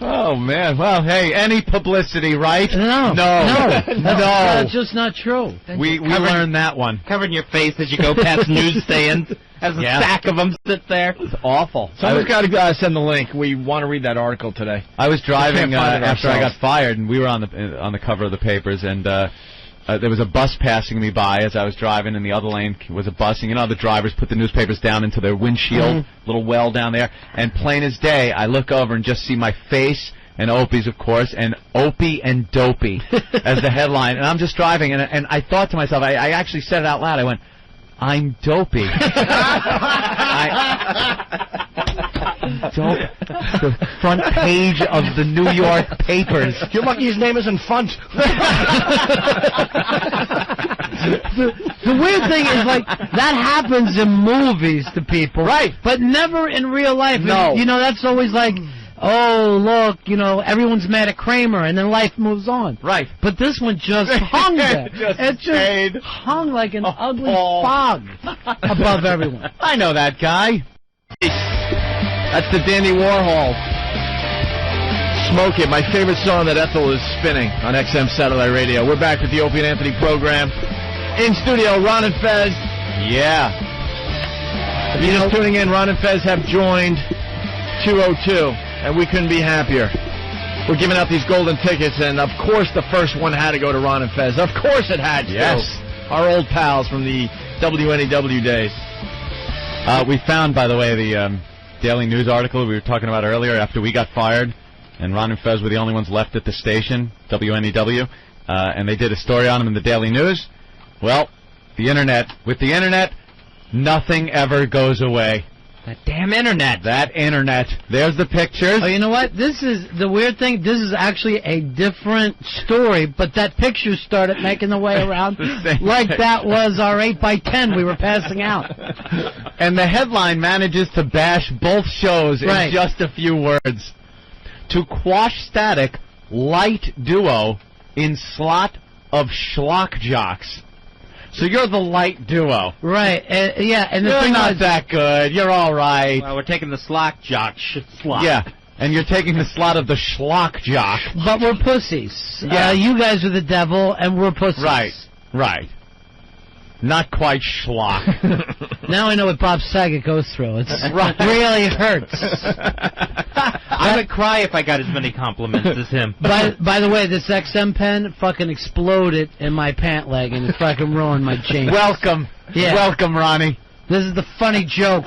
Oh, man. Well, hey, any publicity, right? No. That's just not true. We learned that one. Covering your face as you go past newsstands. As a stack of them sit there. It's awful. Someone's got to send the link. We want to read that article today. I was driving after I got fired, and we were on the cover of the papers, and there was a bus passing me by as I was driving, and the other lane was a bus. And you know how the drivers put the newspapers down into their windshield, little well down there. And plain as day, I look over and just see my face and Opie's, of course, and Opie and Dopey as the headline. And I'm just driving, and I thought to myself, I actually said it out loud. I went, I'm dopey. The front page of the New York papers. You're lucky his name isn't Funt. The weird thing is, like, that happens in movies to people. Right. But never in real life. No. You know, that's always like, oh, look, you know, everyone's mad at Kramer, and then life moves on. Right. But this one just hung there. It just hung like an ugly fog above everyone. I know that guy. That's the Dandy Warhol. Smoke It, my favorite song that Ethel is spinning on XM Satellite Radio. We're back with the Opie and Anthony program. In studio, Ron and Fez. Yeah. If you're just tuning in, Ron and Fez have joined 202. And we couldn't be happier. We're giving out these golden tickets, and of course the first one had to go to Ron and Fez. Of course it had to. Yes. Our old pals from the WNEW days. We found, by the way, the Daily News article we were talking about earlier after we got fired, and Ron and Fez were the only ones left at the station, WNEW, and they did a story on them in the Daily News. Well, the Internet. With the Internet, nothing ever goes away. That damn Internet. That Internet. There's the pictures. Oh, you know what? This is the weird thing. This is actually a different story, but that picture started making the way around like that was our 8x10 we were passing out. And the headline manages to bash both shows in just a few words. To quash static, light duo in slot of schlock jocks. So you're the light duo. Right. Yeah, and the You're thing not was, that good. You're all right. Well, we're taking the slot jock slot. Yeah, and you're taking the slot of the schlock jock. but we're pussies. Yeah. You guys are the devil, and we're pussies. Right. Not quite schlock. Now I know what Bob Saget goes through. It really hurts. I would cry if I got as many compliments as him. By the way, this XM pen fucking exploded in my pant leg, and it fucking ruined my jeans. Welcome. Yeah. Welcome, Ronnie. This is the funny joke.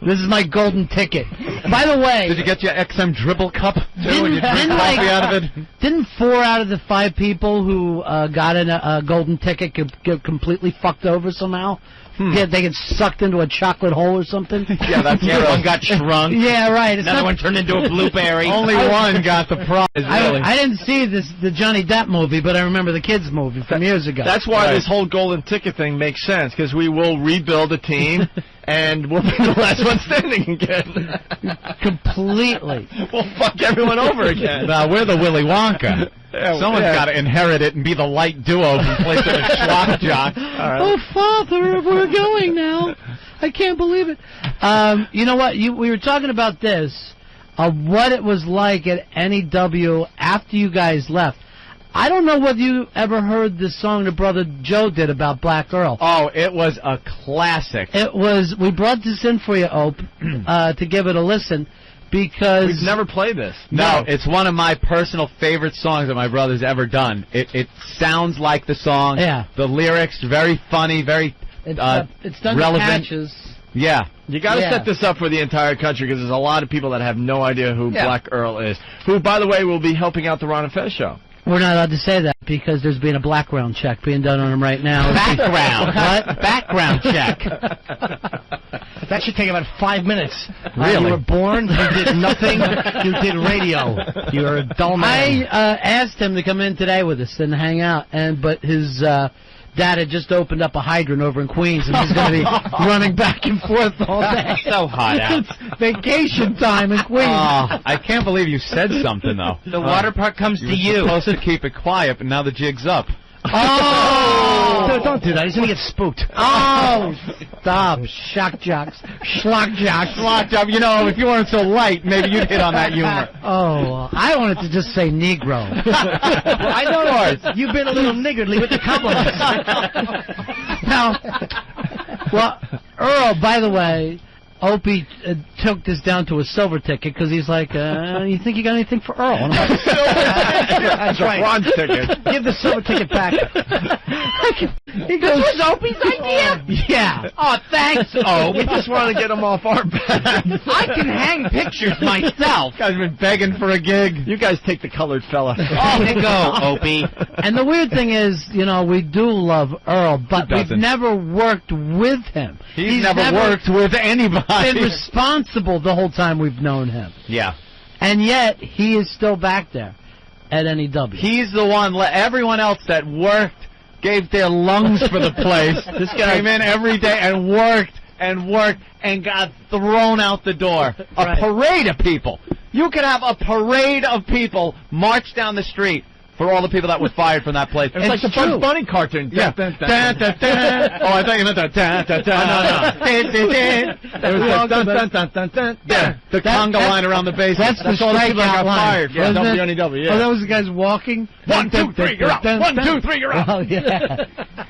This is my golden ticket. By the way... Did you get your XM dribble cup, too, and you drink coffee out of it? Didn't 4 out of the 5 people who got in a golden ticket get completely fucked over somehow? Yeah, they get sucked into a chocolate hole or something? Yeah, that's true. One got shrunk. Yeah, right. Another one turned into a blueberry. Only one got the prize, really. I didn't see the Johnny Depp movie, but I remember the kids movie from years ago. That's why this whole golden ticket thing makes sense, because we will rebuild a team, and we'll be the last one standing again. Completely. We'll fuck everyone over again. Now, we're the Willy Wonka. Someone's got to inherit it and be the light duo from place of a schlock jock. Right. Oh, Father, we're going now. I can't believe it. You know what? We were talking about this, what it was like at NEW after you guys left. I don't know whether you ever heard the song that Brother Joe did about Black Earl. Oh, it was a classic. It was. We brought this in for you, Ope, to give it a listen. Because we've never played this. No, it's one of my personal favorite songs that my brother's ever done. It sounds like the song. Yeah. The lyrics, very funny, very it's done relevant. Patches. Yeah. You got to set this up for the entire country, because there's a lot of people that have no idea who Black Earl is. Who, by the way, will be helping out the Ron and Fez show. We're not allowed to say that because there's been a background check being done on him right now. Background? What? Background check. That should take about 5 minutes. Really? You were born, you did nothing, you did radio. You're a dull man. I asked him to come in today with us and hang out, but his dad had just opened up a hydrant over in Queens, and he's going to be running back and forth all day. So hot out. It's vacation time in Queens. I can't believe you said something, though. The water park comes to you. You're supposed to keep it quiet, but now the jig's up. Oh! Don't do that. He's going to get spooked. Oh! Stop. Shock jocks. Schlock jocks. Schlock jock. You know, if you weren't so light, maybe you'd hit on that humor. Oh, I wanted to just say Negro. Well, I know yours. You've been a little niggardly with the compliments. Now, well, Earl, by the way, Opie took this down to a silver ticket because he's like, you think you got anything for Earl? And I'm like, That's right. A bronze ticket. Give the silver ticket back. He goes, this was Opie's idea? Yeah. Oh, thanks, Opie. We just want to get him off our back. I can hang pictures myself. Guy's been begging for a gig. You guys take the colored fella. Oh, there you go, Opie. And the weird thing is, you know, we do love Earl, but we've never worked with him. He's never worked with anybody. Been responsible the whole time we've known him. Yeah. And yet, he is still back there at NEW. He's the one, everyone else that worked, gave their lungs for the place. This guy came in every day and worked and got thrown out the door. A parade of people. You could have a parade of people march down the street for all the people that were fired from that place. It's like the Bugs Bunny cartoon. Yeah. Oh, I thought you meant that. The conga line around the base. That's the all the people that got line, fired. Yeah, WNEW. Oh, that was the guys walking? 1, 2, 3, you're up. 1, 2, 3, you're up. Oh, yeah.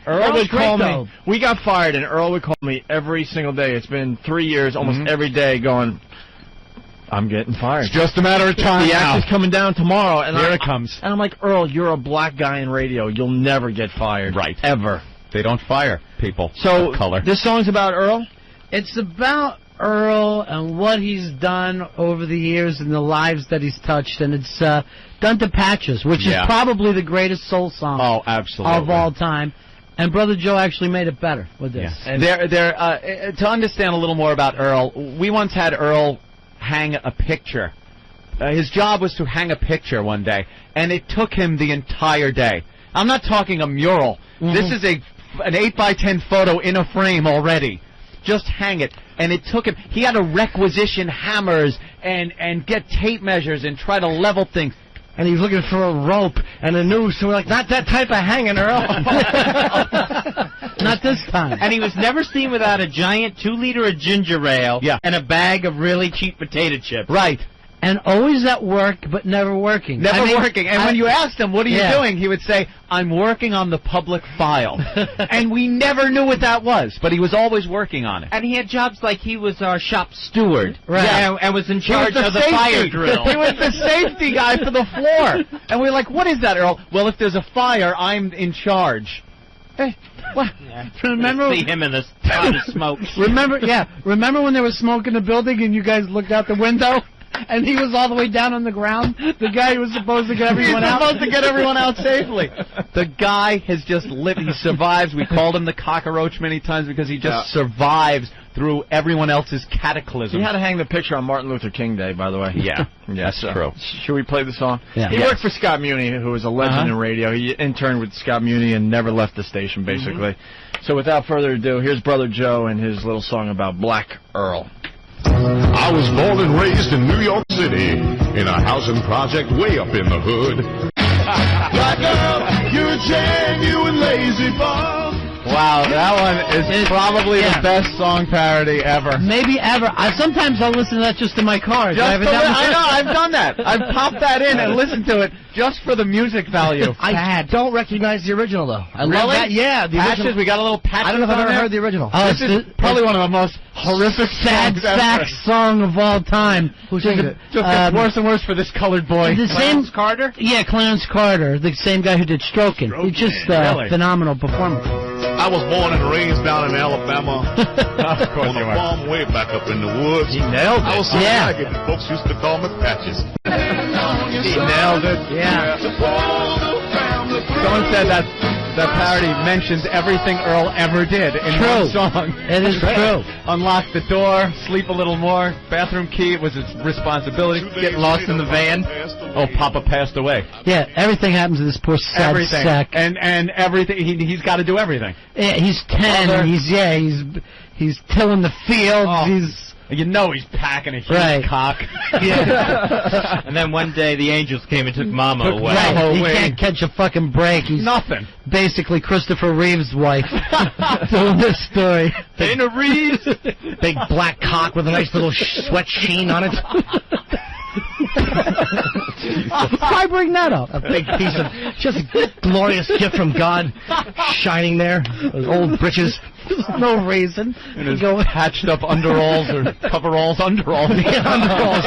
Earl would call me. We got fired, and Earl would call me every single day. It's been 3 years, almost every day, going, I'm getting fired. It's just a matter of time. The act is coming down tomorrow, and here it comes. And I'm like, Earl, you're a black guy in radio. You'll never get fired. Right. Ever. They don't fire people. So, of color. This song's about Earl? It's about Earl and what he's done over the years and the lives that he's touched, and it's done to Patches, which is probably the greatest soul song of all time. And Brother Joe actually made it better with this. Yeah. To understand a little more about Earl, we once had Earl hang a picture. His job was to hang a picture one day, and it took him the entire day. I'm not talking a mural. This is an 8x10 photo in a frame already. Just hang it. And it took him, he had to requisition hammers and get tape measures and try to level things. and he was looking for a rope and a noose. So we're like, not that type of hanging, Earl. Not this time. And he was never seen without a giant 2-liter of ginger ale and a bag of really cheap potato chips. Right. And always at work, but never working. Never working. And when you asked him, what are you doing? He would say, I'm working on the public file. And we never knew what that was, but he was always working on it. And he had jobs like he was our shop steward. Right. Yeah, and was in charge of the fire drill. He was the safety guy for the floor. And we were like, what is that, Earl? Well, if there's a fire, I'm in charge. Hey, what? Yeah. Remember? See him in the cloud of smoke. Remember when there was smoke in the building and you guys looked out the window? And he was all the way down on the ground. The guy who was supposed to get everyone out. Supposed to get everyone out safely. The guy has just lived. He survives. We called him the cockroach many times because he just survives through everyone else's cataclysm. He had to hang the picture on Martin Luther King Day, by the way. Yeah, that's true. Should we play the song? Yeah. He worked for Scott Muni, who was a legend in radio. He interned with Scott Muni and never left the station, basically. So without further ado, here's Brother Joe and his little song about Black Earl. I was born and raised in New York City, in a housing project way up in the hood. Black Earl, you're a genuine lazy bum. Wow, that one is probably the best song parody ever. Maybe ever. Sometimes I'll listen to that just in my car. I know, I've done that. I've popped that in and listened to it just for the music value. I don't recognize the original, though. I love Really? that. Yeah, the Patches, original. we got a little Patches. I don't know if I've ever heard the original. Oh, This is probably one of the most horrific sad songs ever. sack song of all time. Who sings it? Just gets worse and worse for this colored boy. Clarence Carter? Yeah, Clarence Carter, the same guy who did Stroking. He's just a phenomenal performer. I was born and raised down in Alabama. Of course On a you are. farm way back up in the woods. He nailed it. I was so ragged that folks used to call me Patches. He nailed it. Yeah. Someone said that the parody mentions everything Earl ever did in one song. It is true. Unlock the door, sleep a little more, bathroom key, it was his responsibility. Get lost in the van. Oh, Papa passed away. Yeah, everything happens to this poor sad Everything. sack. And everything, he's got to do everything. Yeah, he's 10. Mother. He's tilling the fields. Oh. He's You know he's packing a huge cock. Yeah. And then one day the angels came and took Mama away. Right. He can't catch a fucking break. He's nothing. Basically Christopher Reeve's wife doing this story. Dana Reeves. Big black cock with a nice little sweat sheen on it. Why bring that up? A big piece of just a glorious gift from God shining there. Those old britches. No reason. And his patched up underalls or coveralls, underalls. Underalls.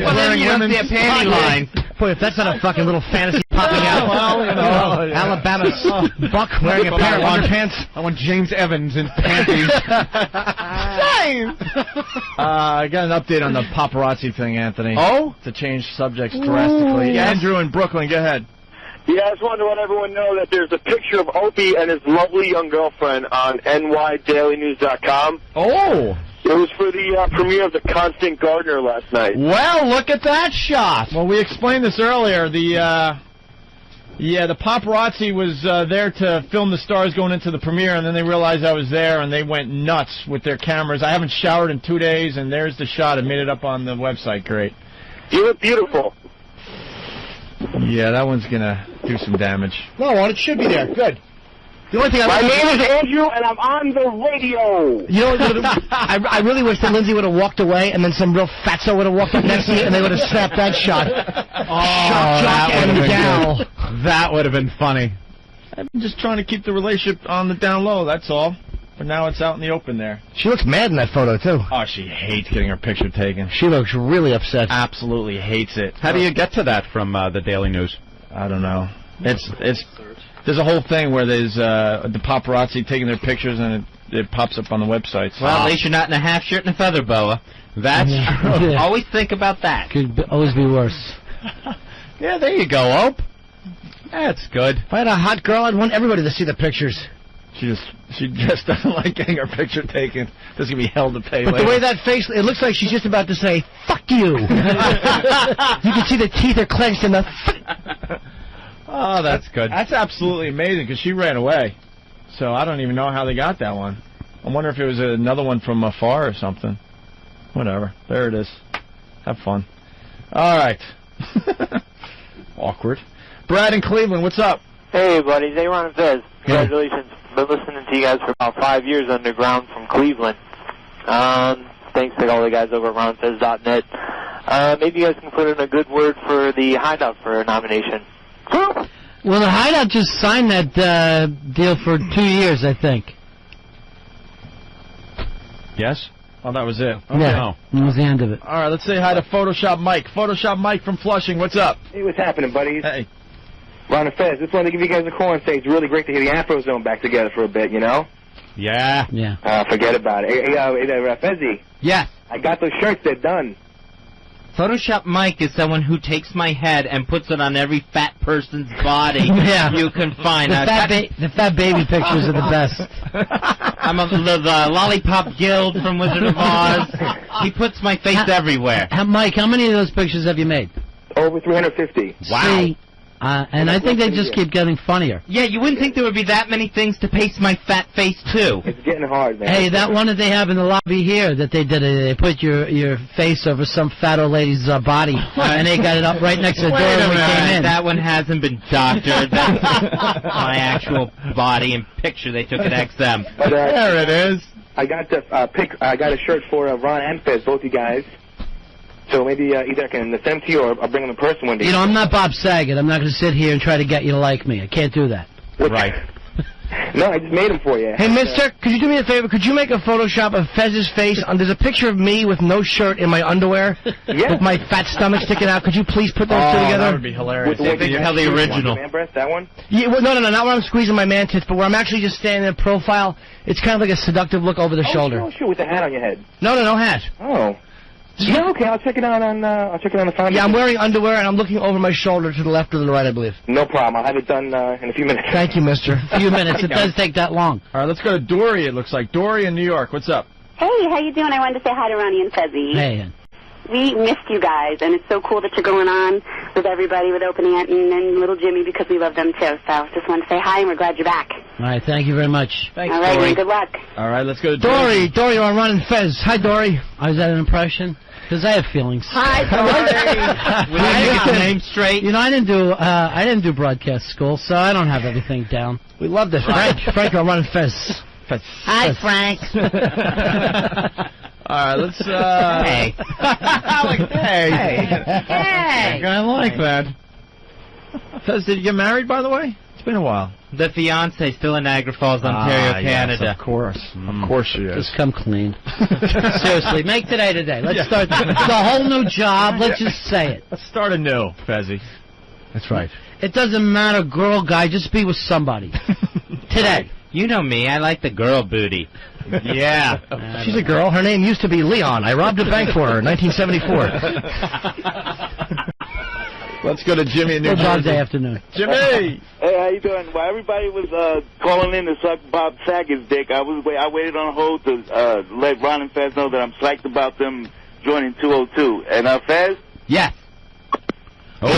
Well, then you went their panty line. Boy, if that's not a fucking little fantasy popping out. Well, you know, Alabama buck wearing a pair of underpants. I want James Evans in panties. Same. I got an update on the paparazzi thing, Anthony. Oh? To change subjects drastically. Yes. Andrew in Brooklyn, go ahead. Yeah, I just wanted to let everyone know that there's a picture of Opie and his lovely young girlfriend on nydailynews.com. Oh. It was for the premiere of The Constant Gardener last night. Well, look at that shot. Well, we explained this earlier. The paparazzi was there to film the stars going into the premiere, and then they realized I was there, and they went nuts with their cameras. I haven't showered in 2 days, and there's the shot. I made it up on the website. Great. You look beautiful. Yeah, that one's going to do some damage. No, it should be there. Good. The only thing My name is Andrew, and I'm on the radio. You know, I really wish that Lindsay would have walked away, and then some real fatso would have walked up next to you, and they would have snapped that shot. Shock jock and gal. That would have been funny. I'm just trying to keep the relationship on the down low, that's all. But now it's out in the open there. She looks mad in that photo, too. Oh, she hates getting her picture taken. She looks really upset. Absolutely hates it. How do you get to that from the Daily News? I don't know. There's a whole thing where there's the paparazzi taking their pictures, and it pops up on the website. So. Well, at least you're not in a half shirt and a feather boa. That's true. Yeah. Always think about that. Could always be worse. Yeah, there you go, Ope. That's good. If I had a hot girl, I'd want everybody to see the pictures. She just doesn't like getting her picture taken. There's going to be hell to pay But later. the way that face, it looks like she's just about to say, fuck you. You can see the teeth are clenched in the... Oh, that's good. That's absolutely amazing, because she ran away. So I don't even know how they got that one. I wonder if it was another one from afar or something. Whatever. There it is. Have fun. All right. Awkward. Brad in Cleveland, what's up? Hey, buddies. Hey, Ron and Fez. Congratulations. Been listening to you guys for about 5 years underground from Cleveland. Thanks to all the guys over at ronfez.net. Maybe you guys can put in a good word for the Hideout for a nomination. Well, the Hideout just signed that deal for 2 years, I think. Yes? Oh, that was it. Okay. Yeah, that was the end of it. All right, let's say hi to Photoshop Mike. Photoshop Mike from Flushing, what's up? Hey, what's happening, buddies? Hey. Ron and Fez, just wanted to give you guys a call and say it's really great to hear the Afro Zone back together for a bit, you know? Yeah. Yeah. Forget about it. Hey, Fezzy. Yeah. I got those shirts. They're done. Photoshop Mike is someone who takes my head and puts it on every fat person's body you can find. The fat baby pictures are the best. I'm the Lollipop Guild from Wizard of Oz. He puts my face everywhere. Mike, how many of those pictures have you made? Over 350. Wow. See, and I think they just keep getting funnier. Yeah, you wouldn't think there would be that many things to paste my fat face to. It's getting hard, man. Hey, that one that they have in the lobby here that they did, they put your face over some fat old lady's body, and they got it up right next to the door when we came in. That one hasn't been doctored. That's my actual body and picture they took at XM. But, there it is. I got the I got a shirt for Ron and Fez, both you guys. So maybe either I can send them to you or I'll bring them in person one day. You know, I'm not Bob Saget. I'm not going to sit here and try to get you to like me. I can't do that. Right. No, I just made them for you. Hey, mister, could you do me a favor? Could you make a Photoshop of Fez's face? There's a picture of me with no shirt in my underwear, with my fat stomach sticking out. Could you please put those two together? That would be hilarious. With the original. Man breast, that one? Yeah, well, no, not where I'm squeezing my man tits, but where I'm actually just standing in profile. It's kind of like a seductive look over the shoulder. Sure, with the hat on your head. No hat. Oh. Yeah, okay, I'll check it out on the phone. Yeah, I'm wearing underwear and I'm looking over my shoulder to the left or the right, I believe. No problem. I'll have it done in a few minutes. Thank you, mister. A few minutes. It does take that long. All right, let's go to Dory, it looks like. Dory in New York, what's up? Hey, how you doing? I wanted to say hi to Ronnie and Fezzy. Hey. We missed you guys, and it's so cool that you're going on with everybody, with Opie and Anthony and Little Jimmy, because we love them too. So just wanted to say hi, and we're glad you're back. All right, thank you very much. Thanks, all right, Dory. and good luck. All right, let's go to Dory. Dory, you're on Ron and Fez. Hi, Dory. Oh, is that an impression? Because I have feelings. Hi, Dory. Will I get the name straight? You know, I didn't do broadcast school, so I don't have everything down. We love this. Frank, you're on Ron and Fez. Hi, Frank. All right, let's, Hey. Hey. I like that. Fez, did you get married, by the way? It's been a while. The fiancé still in Niagara Falls, Ontario, Canada. Yes, of course. Of course she is. Just come clean. Seriously, make today. Let's start. It's a whole new job. Let's just say it. Let's start anew, Fezzy. That's right. It doesn't matter, girl, guy. Just be with somebody. Today. You know me. I like the girl booty. Yeah. She's a girl. Her name used to be Leon. I robbed a bank for her in 1974. Let's go to Jimmy in New Jersey. Tuesday afternoon. Jimmy! Hey, how you doing? While everybody was calling in to suck Bob Saget's dick, I waited on hold to let Ron and Fez know that I'm psyched about them joining 202. And Fez? Yes. Oh.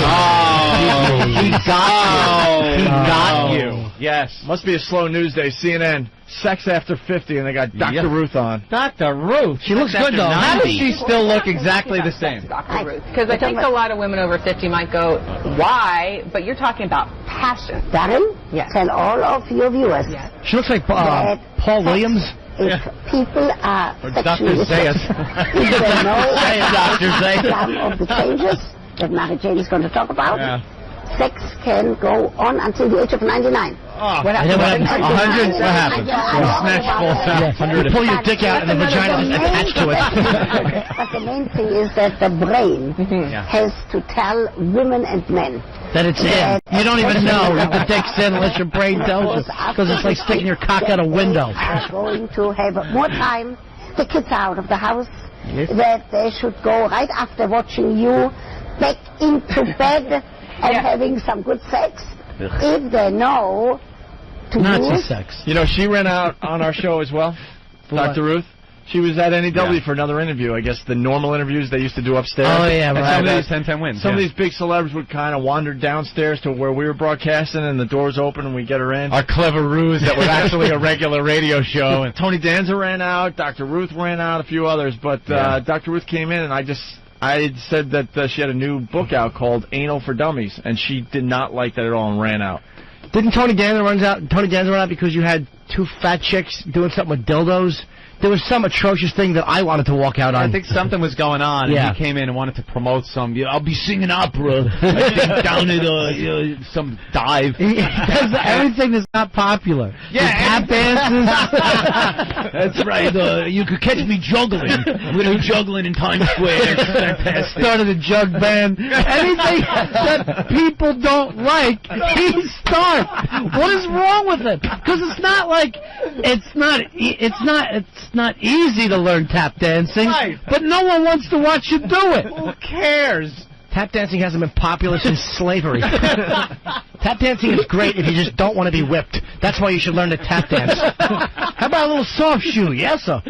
He got you. He got you. Yes. Must be a slow news day. CNN. Sex after 50, and they got Dr. Ruth on. Dr. Ruth? She looks good, though. How does she still look exactly the same? Dr. Ruth. Because I think a lot of women over 50 might go, why? But you're talking about passion. Darren, yes. Tell all of your viewers. Yes. She looks like Paul Williams. If people are Dr. Zayas. If they know Dr. Zayas. some of the changes that Mary Jane is going to talk about, sex can go on until the age of 99. What happens? 100? What happens? You pull your dick out and the vagina is attached to it. But the main thing is that the brain has to tell women and men that it's in. You don't even know if the dick's in unless your brain tells you. Because it's like sticking your cock out a window. Are going to have more time. The kids are out of the house. That they should go right after watching you back into bed and having some good sex. If they know to Nazi use sex. You know, she ran out on our show as well, Dr. Ruth. She was at NEW for another interview. I guess the normal interviews they used to do upstairs. Oh, yeah, right. Some of these 10-10 wins. Some of these big celebs would kind of wander downstairs to where we were broadcasting, and the doors open, and we get her in. Our clever ruse that was actually a regular radio show. And Tony Danza ran out, Dr. Ruth ran out, a few others, but Dr. Ruth came in, and I I said that she had a new book out called Anal for Dummies, and she did not like that at all and ran out. Didn't Tony Danza run out because you had two fat chicks doing something with dildos? There was some atrocious thing that I wanted to walk out on. I think something was going on, and he came in and wanted to promote some. I'll be singing opera. I think down at some dive. He does everything that's not popular. Yeah, tap dances. That's right. You could catch me juggling. I'm going to be juggling in Times Square. It's fantastic. Started a jug band. Anything that people don't like, he starts. What is wrong with it? Because it's not like it's not easy to learn tap dancing, but no one wants to watch you do it. Who cares? Tap dancing hasn't been popular since slavery. Tap dancing is great if you just don't want to be whipped. That's why you should learn to tap dance. How about a little soft shoe? Yes, sir.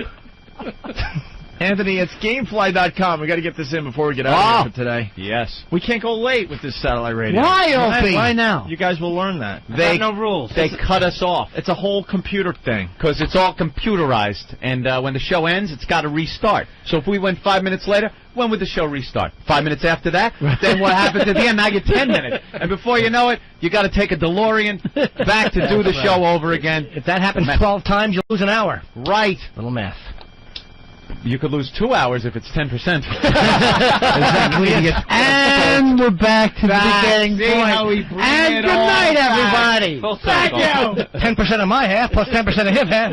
Anthony, it's Gamefly.com. We got to get this in before we get out of here for today. Yes. We can't go late with this satellite radio. Why, Opie? Why now? You guys will learn that. They no rules. They cut us off. It's a whole computer thing. Because it's all computerized. And when the show ends, it's got to restart. So if we went 5 minutes later, when would the show restart? 5 minutes after that? Then what happens at the end? Now you're 10 minutes. And before you know it, you got to take a DeLorean back to do the show over again. If that happens 12 times, you'll lose an hour. Right. Little math. You could lose 2 hours if it's 10%. Exactly. And we're back to the beginning point. And good night, everybody. Thank you. 10% of my half plus 10% of his half.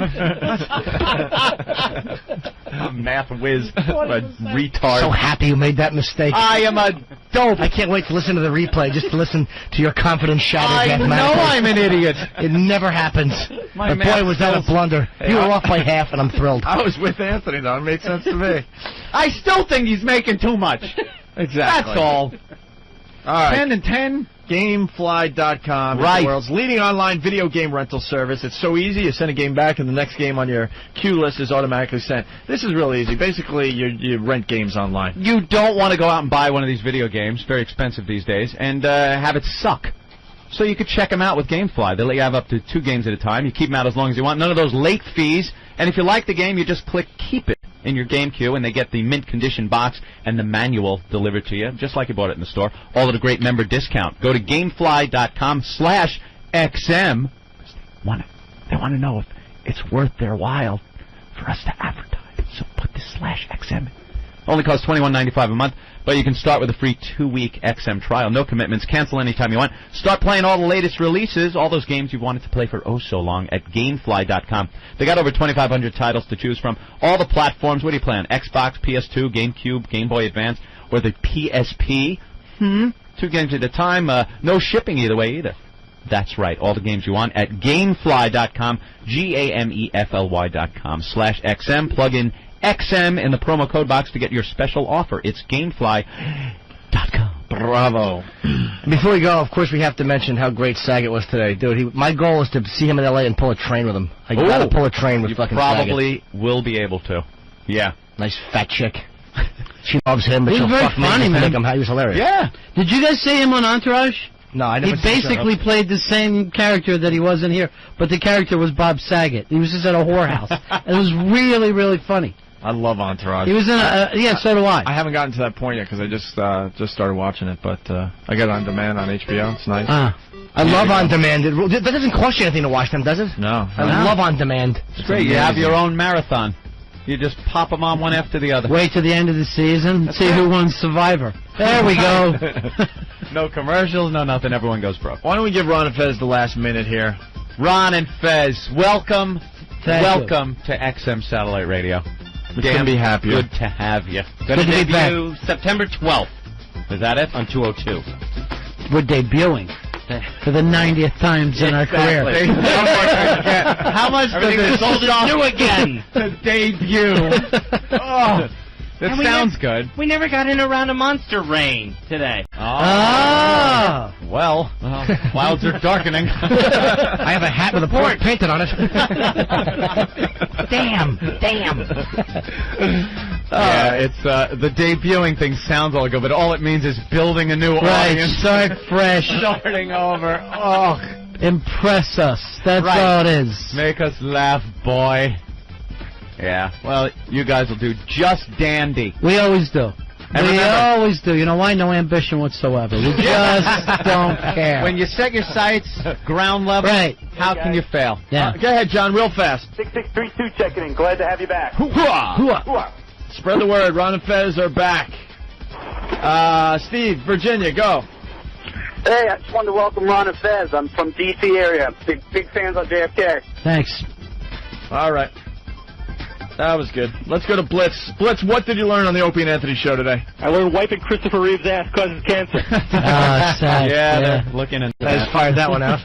Math whiz. A retard. So happy you made that mistake. I am a dope. I can't wait to listen to the replay just to listen to your confidence shattered. I know I'm an idiot. It never happens. But boy, was that a blunder. You were off by half, and I'm thrilled. I was with Anthony, though. It made sense to me. I still think he's making too much. Exactly. That's all. All right. 10 and 10. Gamefly.com. Right. The world's leading online video game rental service. It's so easy. You send a game back, and the next game on your queue list is automatically sent. This is really easy. Basically, you rent games online. You don't want to go out and buy one of these video games, very expensive these days, and have it suck. So you could check them out with Gamefly. They let you have up to 2 games at a time. You keep them out as long as you want. None of those late fees. And if you like the game, you just click Keep It in your game queue, and they get the mint condition box and the manual delivered to you, just like you bought it in the store. All at a great member discount. Go to Gamefly.com/XM. They want to know if it's worth their while for us to advertise. So put this /XM. Only costs $21.95 a month, but you can start with a free 2-week XM trial. No commitments. Cancel anytime you want. Start playing all the latest releases, all those games you've wanted to play for oh so long at Gamefly.com. They got over 2,500 titles to choose from. All the platforms. What do you play on? Xbox, PS2, GameCube, Game Boy Advance, or the PSP? 2 games at a time. No shipping either way either. That's right. All the games you want at Gamefly.com. GAMEFLY.com/XM. Plug in XM in the promo code box to get your special offer. It's Gamefly.com. Bravo. Before we go, of course, we have to mention how great Saget was today. Dude, my goal is to see him in L.A. and pull a train with him. I gotta pull a train with fucking Saget. You probably will be able to. Yeah. Nice fat chick. She loves him, but He's she'll very fuck funny, me. man. He was hilarious. Yeah. Did you guys see him on Entourage? No, I never. He basically played the same character that he was in here, but the character was Bob Saget. He was just at a whorehouse. It was really, really funny. I love Entourage. He was in so do I. I haven't gotten to that point yet because I just started watching it, but I got it on demand on HBO. It's nice. I love On Demand. That doesn't cost you anything to watch them, does it? No. I love On Demand. It's great. You have your own marathon. You just pop them on one after the other. Wait till the end of the season. See who won Survivor. There we go. No commercials, no nothing. Everyone goes broke. Why don't we give Ron and Fez the last minute here? Ron and Fez, welcome to XM Satellite Radio. We couldn't be happier. Good to have you. Going to debut September 12th. Is that it? On 202. We're debuting for the 90th times in our career. How much does it cost new again to debut? Oh, that sounds good. We never got in around a monster rain today. Oh. Well, clouds are darkening. I have a hat with a port painted on it. Damn. Yeah, it's the debuting thing sounds all good, but all it means is building a new audience. Start fresh. Starting over. Oh, impress us. That's all it is. Make us laugh, boy. Yeah. Well, you guys will do just dandy. We always do. And we remember, always do. You know why? No ambition whatsoever. We just don't care. When you set your sights ground level, right. How can you fail? Yeah. Go ahead, John, real fast. 6632 checking in. Glad to have you back. Hoo-ah. Spread the word. Ron and Fez are back. Steve, Virginia, go. Hey, I just wanted to welcome Ron and Fez. I'm from D.C. area. Big fans on JFK. Thanks. All right. That was good. Let's go to Blitz. Blitz, what did you learn on the Opie and Anthony show today? I learned wiping Christopher Reeve's ass causes cancer. Sad. Yeah, they're looking into I just fired that one out.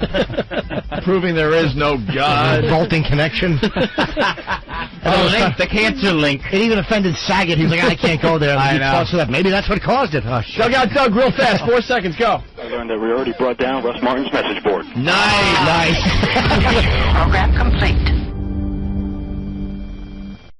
Proving there is no God. Vaulting connection. The cancer link. It even offended Saget. He's like, I can't go there. I know. Maybe that's what caused it. Oh, shit. Doug out, Doug, real fast. 4 seconds, go. I learned that we already brought down Russ Martin's message board. Nice. Program complete.